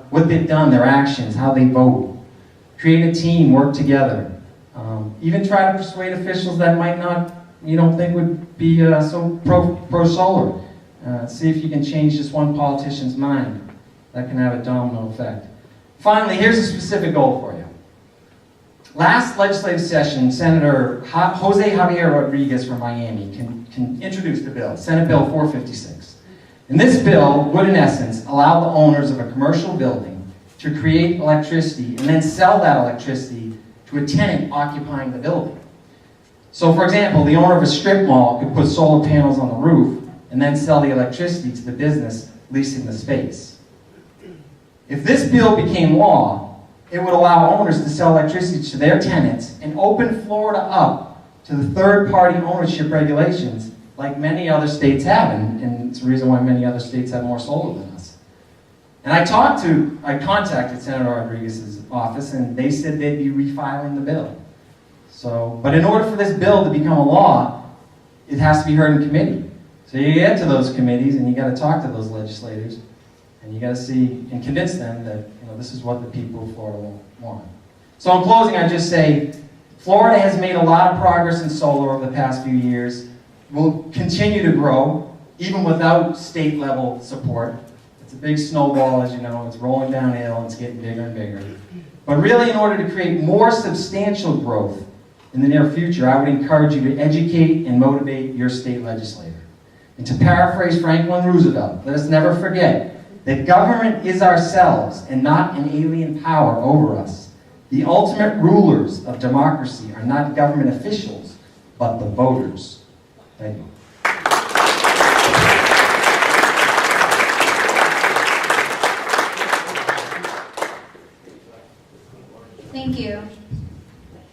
what they've done, their actions, how they vote. Create a team, work together. Even try to persuade officials that might not, think would be so pro-solar. See if you can change just one politician's mind. That can have a domino effect. Finally, here's a specific goal for you. Last legislative session, Senator Jose Javier Rodriguez from Miami can introduce the bill, Senate Bill 456. And this bill would, in essence, allow the owners of a commercial building to create electricity and then sell that electricity to a tenant occupying the building. So, for example, the owner of a strip mall could put solar panels on the roof and then sell the electricity to the business leasing the space. If this bill became law, it would allow owners to sell electricity to their tenants and open Florida up to the third-party ownership regulations like many other states have, and it's the reason why many other states have more solar than us. And I contacted Senator Rodriguez's office, and they said they'd be refiling the bill. But in order for this bill to become a law, it has to be heard in committee. So you get to those committees, and you got to talk to those legislators, and you got to see and convince them that this is what the people of Florida want. So in closing, I just say, Florida has made a lot of progress in solar over the past few years. Will continue to grow, even without state-level support. It's a big snowball, as you know. It's rolling downhill, and it's getting bigger and bigger. But really, in order to create more substantial growth in the near future, I would encourage you to educate and motivate your state legislator. And to paraphrase Franklin Roosevelt, let us never forget that government is ourselves and not an alien power over us. The ultimate rulers of democracy are not government officials, but the voters. Thank you. Thank you.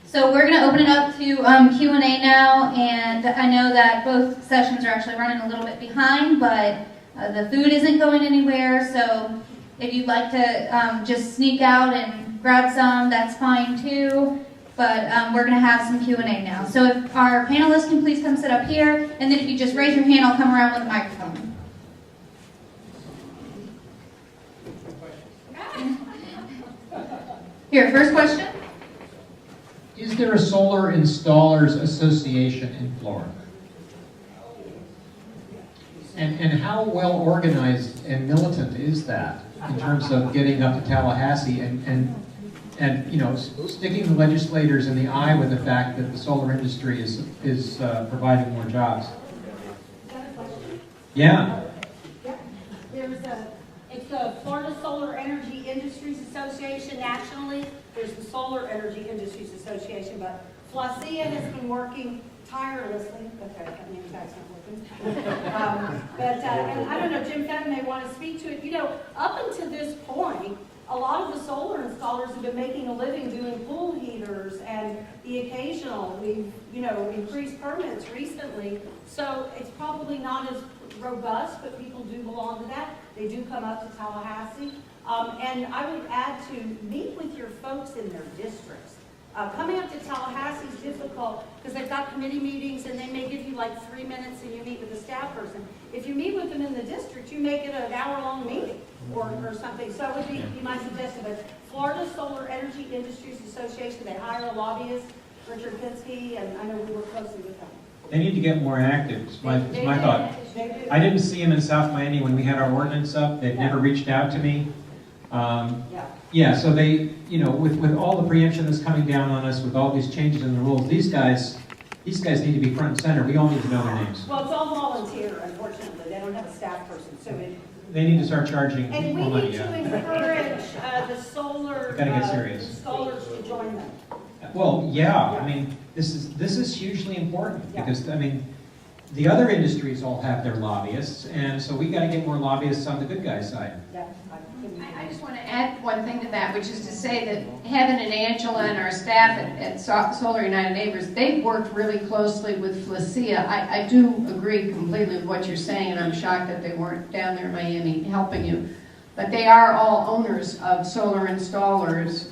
So we're going to open it up to Q&A now, and I know that both sessions are actually running a little bit behind, but the food isn't going anywhere, so if you'd like to just sneak out and grab some, that's fine too. But we're going to have some Q&A now. So if our panelists can please come sit up here, and then if you just raise your hand, I'll come around with a microphone. Here, first question. Is there a Solar Installers Association in Florida? And how well organized and militant is that in terms of getting up to Tallahassee and sticking the legislators in the eye with the fact that the solar industry is providing more jobs? Yeah. It's the Florida Solar Energy Industries Association nationally. There's the Solar Energy Industries Association, but Flacia has been working tirelessly. Okay, that name tag's not working. And I don't know, Jim Fenton may want to speak to it. Up until this point, a lot of the solar installers have been making a living doing pool heaters and the occasional. We've, increased permits recently, so it's probably not as robust, but people do belong to that. They do come up to Tallahassee. And I would add to meet with your folks in their districts. Coming up to Tallahassee is difficult because they've got committee meetings and they may give you like 3 minutes and you meet with a staff person. If you meet with them in the district, you make it an hour-long meeting or something. So it would be my suggestion. But Florida Solar Energy Industries Association, they hire a lobbyist, Richard Pinsky, and I know we work closely with them. They need to get more active, is my thought. I didn't see them in South Miami when we had our ordinance up. They've never reached out to me. Yeah, so they, with all the preemption that's coming down on us, with all these changes in the rules, these guys need to be front and center. We all need to know their names. Well, it's all volunteer. here, unfortunately. They don't have a staff person, so it. They need to start charging And we more money, need to yeah. encourage the solar Gotta get serious. installers to join them. Well, yeah, I mean, this is hugely important, because, I mean, the other industries all have their lobbyists, and so we gotta get more lobbyists on the good guys' side. Yeah, I just want to add one thing to that, which is to say that Heaven and Angela and our staff at Solar United Neighbors, they've worked really closely with Felicia. I do agree completely with what you're saying, and I'm shocked that they weren't down there in Miami helping you. But they are all owners of solar installers,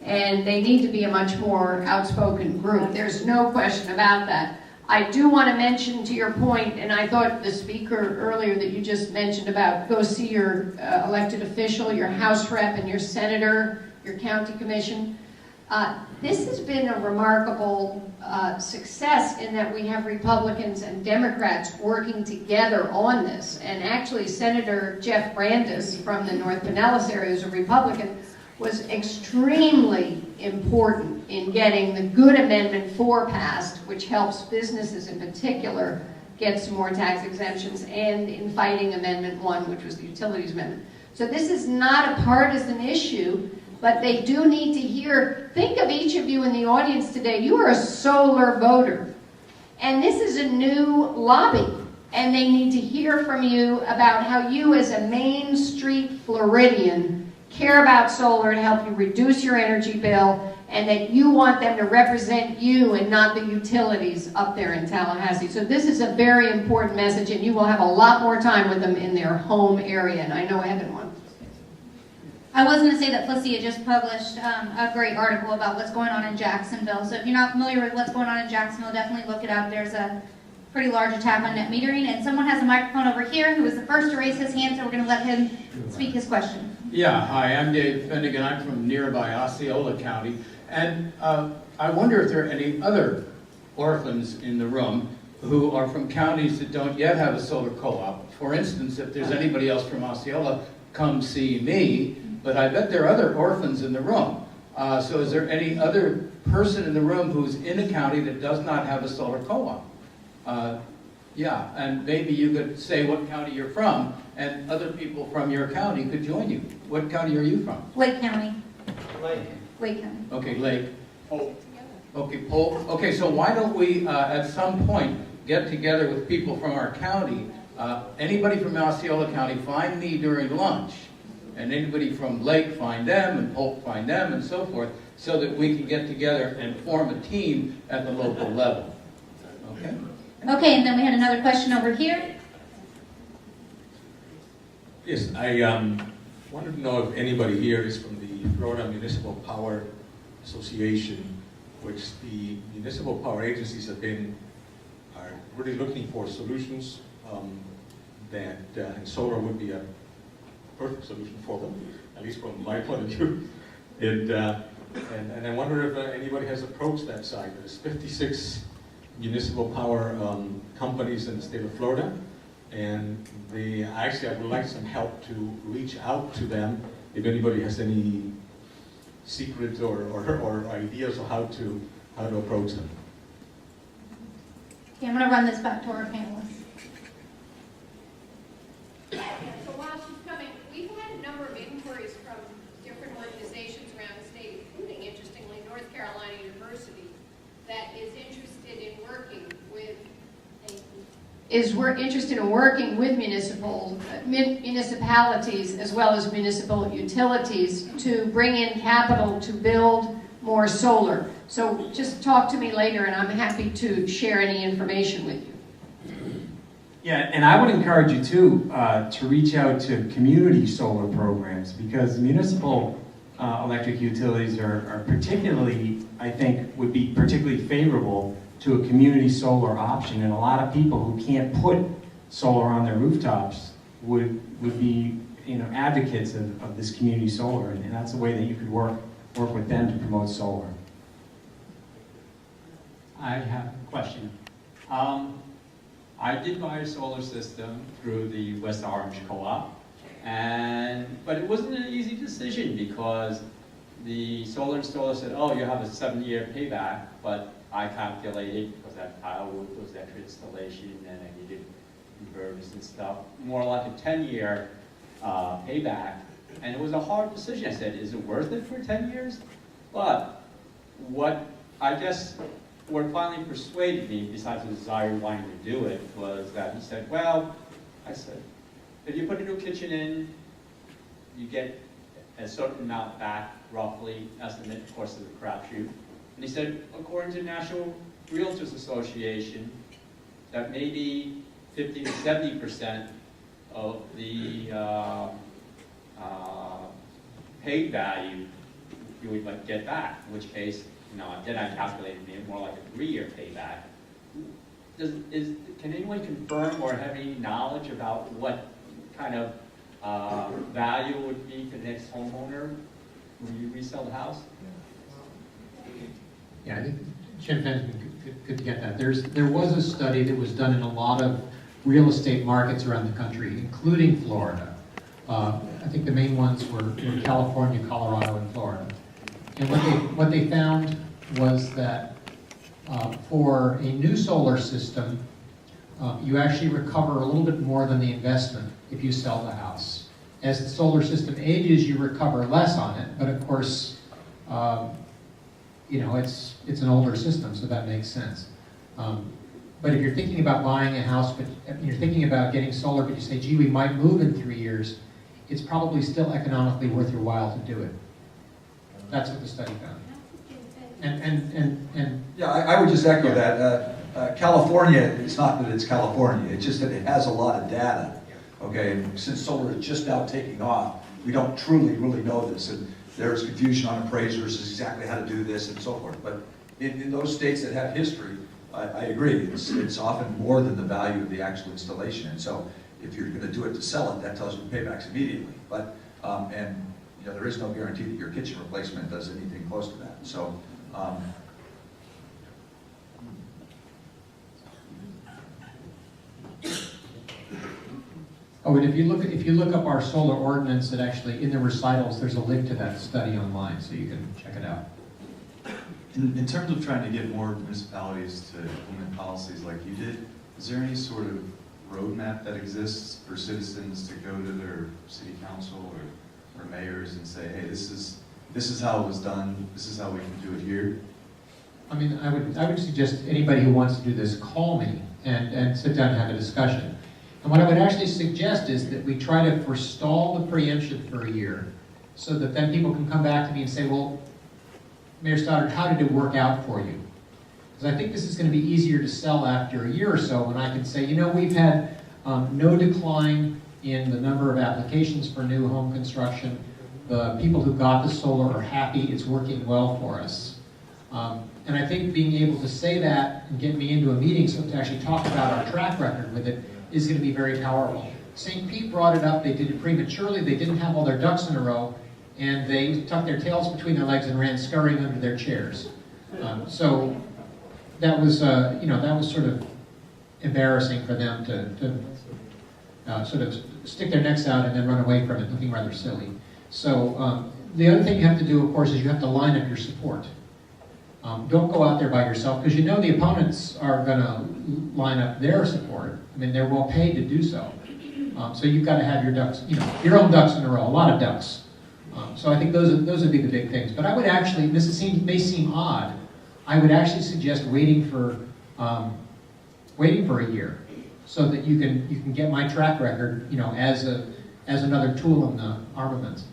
and they need to be a much more outspoken group. There's no question about that. I do want to mention, to your point, and I thought the speaker earlier that you just mentioned about go see your elected official, your House rep and your senator, your county commission. This has been a remarkable success in that we have Republicans and Democrats working together on this. And actually, Senator Jeff Brandes from the North Pinellas area, who's a Republican, was extremely important in getting the good Amendment 4 passed, which helps businesses in particular get some more tax exemptions, and in fighting Amendment 1, which was the Utilities Amendment. So this is not a partisan issue, but they do need to hear, think of each of you in the audience today, you are a solar voter, and this is a new lobby, and they need to hear from you about how you as a Main Street Floridian care about solar to help you reduce your energy bill, and that you want them to represent you and not the utilities up there in Tallahassee. So this is a very important message, and you will have a lot more time with them in their home area, and I know Evan wants to say something. I was going to say that Felicia just published a great article about what's going on in Jacksonville. So if you're not familiar with what's going on in Jacksonville, definitely look it up. There's a pretty large attack on net metering, and someone has a microphone over here who was the first to raise his hand, so we're going to let him speak his question. Yeah, hi, I'm Dave Finnegan. I'm from nearby Osceola County, and I wonder if there are any other orphans in the room who are from counties that don't yet have a solar co-op. For instance, if there's anybody else from Osceola, come see me, but I bet there are other orphans in the room. So is there any other person in the room who's in a county that does not have a solar co-op? Yeah, and maybe you could say what county you're from, and other people from your county could join you. What county are you from? Lake County. Lake. Lake County. Okay, Lake. Okay, Polk. Okay, so why don't we, at some point, get together with people from our county. Anybody from Osceola County, find me during lunch, and anybody from Lake, find them, and Polk, find them, and so forth, so that we can get together and form a team at the local level. Okay? Okay, and then we had another question over here. Yes, I wanted to know if anybody here is from the Florida Municipal Power Association, which the municipal power agencies are really looking for solutions and solar would be a perfect solution for them, at least from my point of view. And I wonder if anybody has approached that side. There's 56 municipal power companies in the state of Florida, and I would like some help to reach out to them if anybody has any secrets or ideas of how to approach them. Okay, I'm going to run this back to our panelists. So while she's coming, we've had a number of inquiries from different organizations around the state, including, interestingly, North Carolina University, that is interested in working with municipalities as well as municipal utilities to bring in capital to build more solar. So just talk to me later, and I'm happy to share any information with you. Yeah, and I would encourage you too to reach out to community solar programs, because municipal electric utilities are particularly, I think, would be particularly favorable to a community solar option, and a lot of people who can't put solar on their rooftops would be advocates of this community solar, and that's a way that you could work with them to promote solar. I have a question. I did buy a solar system through the West Orange Co-op, but it wasn't an easy decision because the solar installer said, oh, you have a 7-year payback, but I calculated, because that tile wood was extra installation and I needed service and stuff, more like a 10-year payback. And it was a hard decision. I said, is it worth it for 10 years? But what finally persuaded me, besides the desire of wanting to do it, was that he said, well, I said, if you put a new kitchen in, you get a certain amount back, roughly, estimate, of course, of the crapshoot. And he said, according to the National Realtors Association, that maybe 50 to 70% of the paid value you would like get back, in which case, then I calculated it more like a 3-year payback. Can anyone confirm or have any knowledge about what kind of value it would be to the next homeowner when you resell the house? Yeah, I think Jim Fenton could get that. There was a study that was done in a lot of real estate markets around the country, including Florida. I think the main ones were California, Colorado, and Florida. And what they found was that for a new solar system, you actually recover a little bit more than the investment if you sell the house. As the solar system ages, you recover less on it, but of course, it's an older system, so that makes sense. But if you're thinking about buying a house, but you're thinking about getting solar, but you say, gee, we might move in 3 years, it's probably still economically worth your while to do it. That's what the study found. And yeah, I would just echo that. California, it's not that it's California, it's just that it has a lot of data. Okay, and since solar is just now taking off, we don't truly really know this, and there's confusion on appraisers as exactly how to do this and so forth. But in those states that have history, I agree, it's often more than the value of the actual installation. And so if you're going to do it to sell it, that tells you paybacks immediately. But there is no guarantee that your kitchen replacement does anything close to that. So. Oh, and if you look up our solar ordinance, it actually, in the recitals, there's a link to that study online, so you can check it out. In terms of trying to get more municipalities to implement policies like you did, is there any sort of roadmap that exists for citizens to go to their city council or mayors and say, hey, this is how it was done, this is how we can do it here? I mean, I would suggest anybody who wants to do this, call me and sit down and have a discussion. And what I would actually suggest is that we try to forestall the preemption for a year so that then people can come back to me and say, well, Mayor Stoddard, how did it work out for you? Because I think this is going to be easier to sell after a year or so when I can say, we've had no decline in the number of applications for new home construction. The people who got the solar are happy, it's working well for us. And I think being able to say that and get me into a meeting so to actually talk about our track record with it is going to be very powerful. St. Pete brought it up, they did it prematurely, they didn't have all their ducks in a row, and they tucked their tails between their legs and ran scurrying under their chairs. So that was, that was sort of embarrassing for them to sort of stick their necks out and then run away from it, looking rather silly. So the other thing you have to do, of course, is you have to line up your support. Don't go out there by yourself, because the opponents are going to line up their support. I mean, they're well paid to do so. So you've got to have your ducks, your own ducks in a row, a lot of ducks. So I think those would be the big things. But I would actually, may seem odd, I would actually suggest waiting for a year, so that you can get my track record, as another tool in the armament.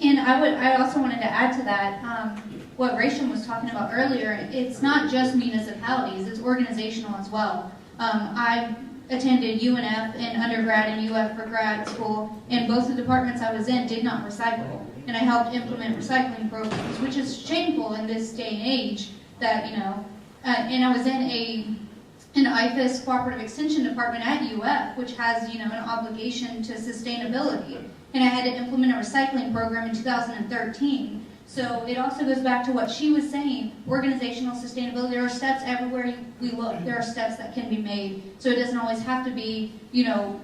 And I also wanted to add to that, what Rachel was talking about earlier, it's not just municipalities, it's organizational as well. I attended UNF in undergrad and UF for grad school, and both the departments I was in did not recycle. And I helped implement recycling programs, which is shameful in this day and age that, and I was in an IFAS cooperative extension department at UF, which has, an obligation to sustainability. And I had to implement a recycling program in 2013. So it also goes back to what she was saying, organizational sustainability. There are steps everywhere we look. There are steps that can be made. So it doesn't always have to be,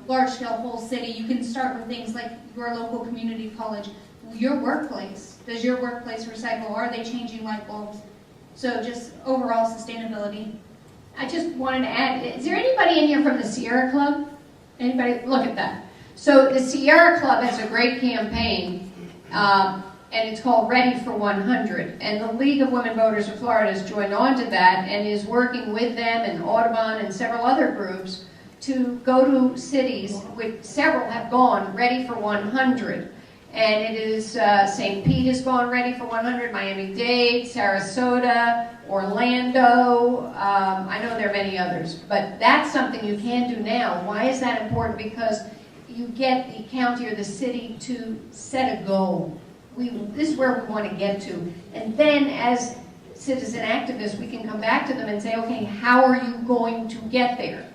large-scale whole city. You can start with things like your local community college, your workplace. Does your workplace recycle? Are they changing light bulbs? So just overall sustainability. I just wanted to add, is there anybody in here from the Sierra Club? Anybody, look at that. So the Sierra Club has a great campaign, and it's called Ready for 100. And the League of Women Voters of Florida has joined on to that and is working with them and Audubon and several other groups to go to cities, which several have gone, Ready for 100. And it is, St. Pete has gone Ready for 100, Miami-Dade, Sarasota, Orlando, I know there are many others, but that's something you can do now. Why is that important? Because you get the county or the city to set a goal. This is where we want to get to. And then as citizen activists, we can come back to them and say, okay, how are you going to get there?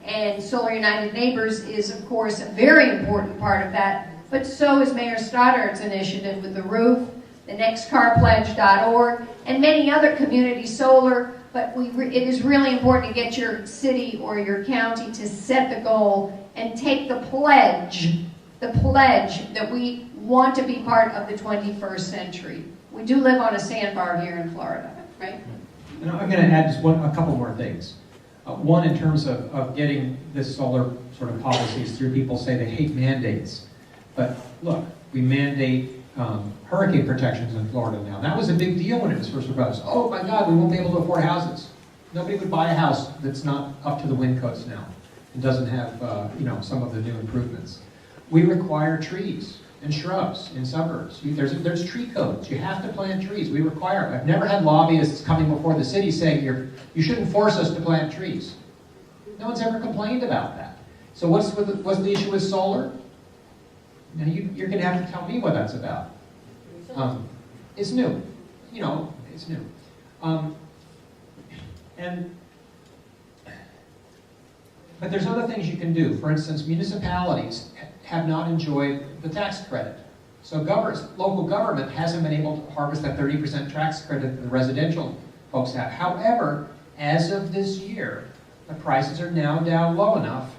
And Solar United Neighbors is, of course, a very important part of that, but so is Mayor Stoddard's initiative with the roof, the nextcarpledge.org, and many other community solar, but it is really important to get your city or your county to set the goal and take the pledge that we want to be part of the 21st century. We do live on a sandbar here in Florida, right? And I'm going to add just a couple more things. One, in terms of getting this solar sort of policies through, people say they hate mandates. But look, we mandate hurricane protections in Florida now. That was a big deal when it was first proposed. Oh my God, we won't be able to afford houses. Nobody would buy a house that's not up to the wind coast now and doesn't have some of the new improvements. We require trees and shrubs in suburbs. There's tree codes. You have to plant trees. We require it. I've never had lobbyists coming before the city saying you shouldn't force us to plant trees. No one's ever complained about that. So what's the issue with solar? Now you're going to have to tell me what that's about. It's new. It's new. But there's other things you can do. For instance, municipalities have not enjoyed the tax credit. So local government hasn't been able to harvest that 30% tax credit that the residential folks have. However, as of this year, the prices are now down low enough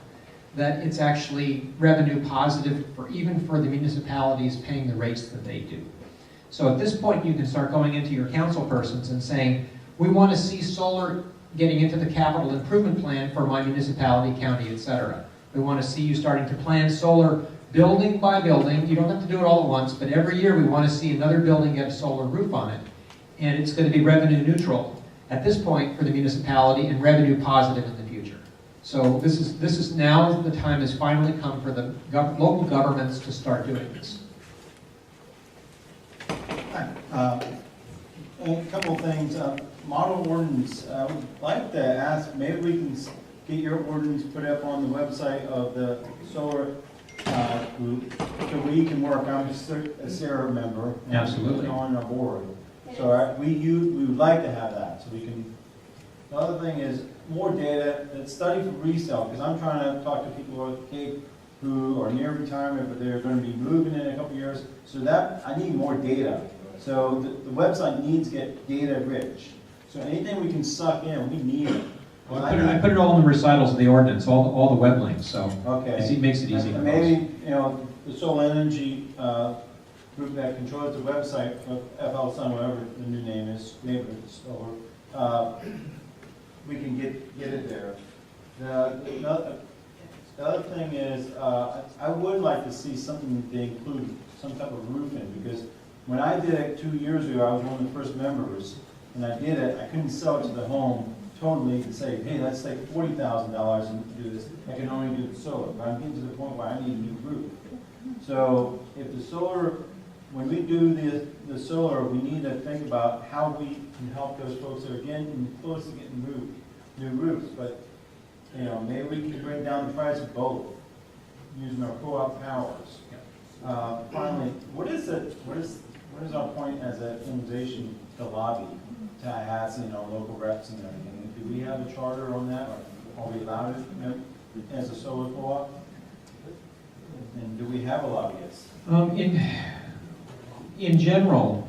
that it's actually revenue positive even for the municipalities paying the rates that they do. So at this point, you can start going into your council persons and saying, we want to see solar getting into the capital improvement plan for my municipality, county, etc. We want to see you starting to plan solar building by building. You don't have to do it all at once, but every year we want to see another building get a solar roof on it. And it's going to be revenue neutral at this point for the municipality and revenue positive in the future. So this is now the time has finally come for the local governments to start doing this. A couple of things. Model ordinance. I would like to ask, maybe we can get your ordinance put up on the website of the solar group so we can work. I'm a Sarah member. And absolutely. On our board. So we would like to have that so we can. The other thing is more data, study for resale, because I'm trying to talk to people at Cape who are near retirement, but they're going to be moving in a couple years. So that I need more data. So the website needs to get data rich. So anything we can suck in, we need it. Well, I put it all in the recitals of the ordinance, all the web links. So it makes it easy. And maybe the Solar Energy group that controls the website, FL Sun, whatever the new name is, neighborhood solar. We can get it there. The other thing is, I would like to see something they include some type of roofing, because when I did it 2 years ago, I was one of the first members, and I did it. I couldn't sell it to the home totally to say, hey, let's take $40,000 and do this. I can only do the solar, but I'm getting to the point where I need a new roof. So if the solar, when we do the solar, we need to think about how we can help those folks that are getting close to getting new roofs. But maybe we can bring down the price of both using our co-op powers. Finally, what is our point as an organization to lobby Tallahassee and our local reps and everything? Do we have a charter on that, or are we allowed it as a solar co-op? And do we have a lobbyist? In general,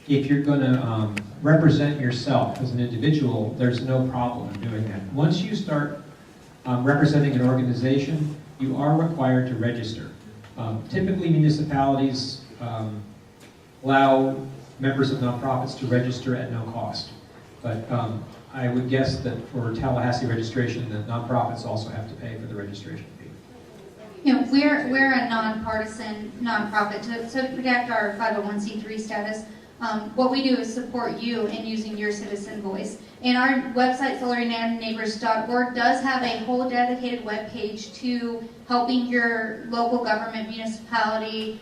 if you're going to represent yourself as an individual, there's no problem in doing that. Once you start representing an organization, you are required to register. Typically, municipalities allow members of nonprofits to register at no cost. But I would guess that for Tallahassee registration, the nonprofits also have to pay for the registration fee. we're a nonpartisan nonprofit to protect our 501c3 status. What we do is support you in using your citizen voice. And our website, solarunitedneighbors.org, does have a whole dedicated webpage to helping your local government municipality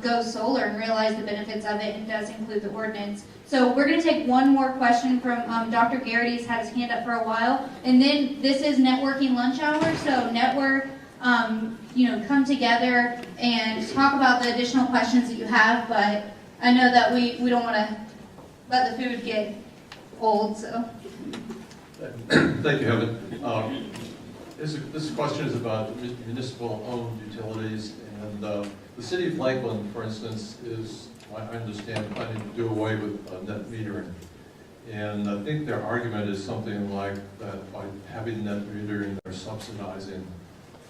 go solar and realize the benefits of it, and does include the ordinance. So we're going to take one more question from Dr. Garrity. He's had his hand up for a while. And then this is networking lunch hour, so network, come together and talk about the additional questions that you have, but I know that we don't want to let the food get old, so. Thank you, Heaven. This question is about municipal-owned utilities, and the city of Lakeland, for instance, is, I understand, planning to do away with net metering. And I think their argument is something like that by having net metering, they're subsidizing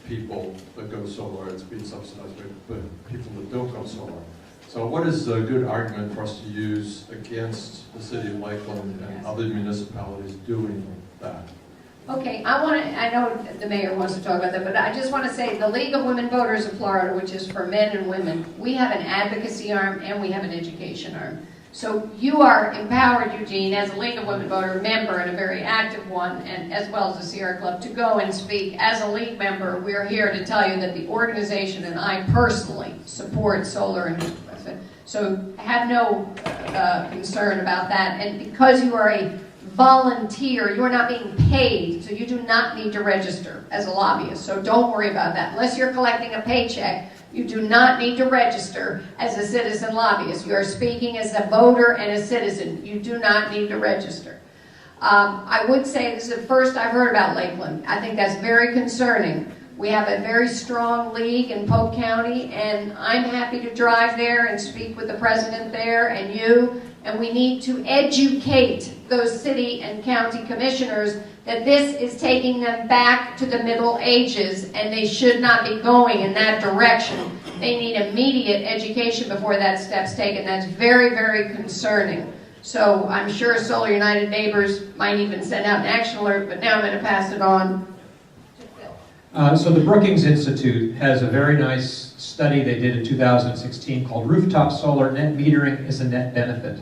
people that go solar. It's being subsidized by people that don't go solar. So what is a good argument for us to use against the city of Lakeland and other municipalities doing that? Okay, I know the mayor wants to talk about that, but I just want to say the League of Women Voters of Florida, which is for men and women, we have an advocacy arm and we have an education arm. So you are empowered, Eugene, as a League of Women Voter member and a very active one, and as well as the Sierra Club, to go and speak. As a League member, we're here to tell you that the organization and I personally support solar, and so have no concern about that. And because you are a volunteer, you are not being paid, so you do not need to register as a lobbyist. So don't worry about that. Unless you're collecting a paycheck, you do not need to register as a citizen lobbyist. You are speaking as a voter and a citizen. You do not need to register. I would say this is the first I've heard about Lakeland. I think that's very concerning. We have a very strong league in Polk County, and I'm happy to drive there and speak with the president there and you. And we need to educate those city and county commissioners that this is taking them back to the Middle Ages, and they should not be going in that direction. They need immediate education before that step's taken. That's very, very concerning. So I'm sure Solar United Neighbors might even send out an action alert, but now I'm going to pass it on. So the Brookings Institute has a very nice study they did in 2016 called Rooftop Solar Net Metering is a Net Benefit.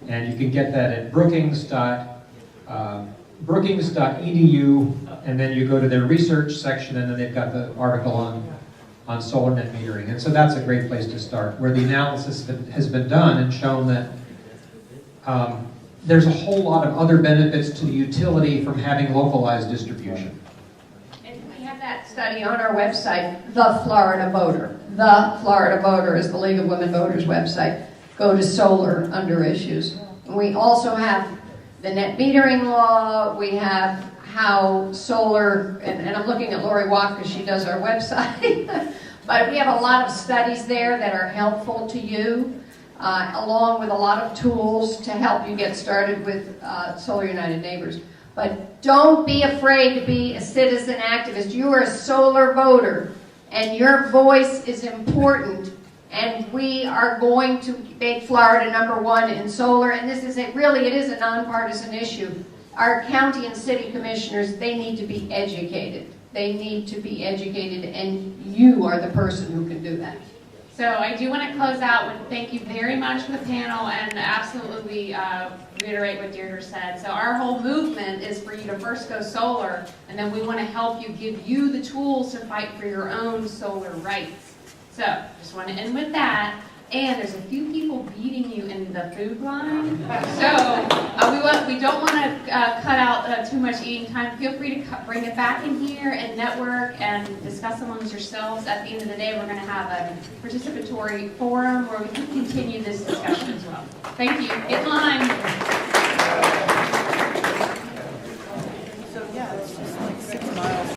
And you can get that at brookings.edu, and then you go to their research section, and then they've got the article on solar net metering. And so that's a great place to start, where the analysis has been done and shown that there's a whole lot of other benefits to the utility from having localized distribution. That study on our website, The Florida Voter. The Florida Voter is the League of Women Voters website. Go to solar under issues. We also have the net metering law. We have how solar, and I'm looking at Lori Watt because she does our website, but we have a lot of studies there that are helpful to you, along with a lot of tools to help you get started with Solar United Neighbors. But don't be afraid to be a citizen activist. You are a solar voter, and your voice is important, and we are going to make Florida #1 in solar, and this is it is a nonpartisan issue. Our county and city commissioners, they need to be educated. They need to be educated, and you are the person who can do that. So I do want to close out with thank you very much for the panel, and absolutely reiterate what Deirdre said. So our whole movement is for you to first go solar, and then we want to help you, give you the tools to fight for your own solar rights. So just want to end with that. And there's a few people beating you in the food line. So we don't want to cut out too much eating time. Feel free to bring it back in here and network and discuss amongst yourselves. At the end of the day, we're going to have a participatory forum where we can continue this discussion as well. Thank you. Get in line.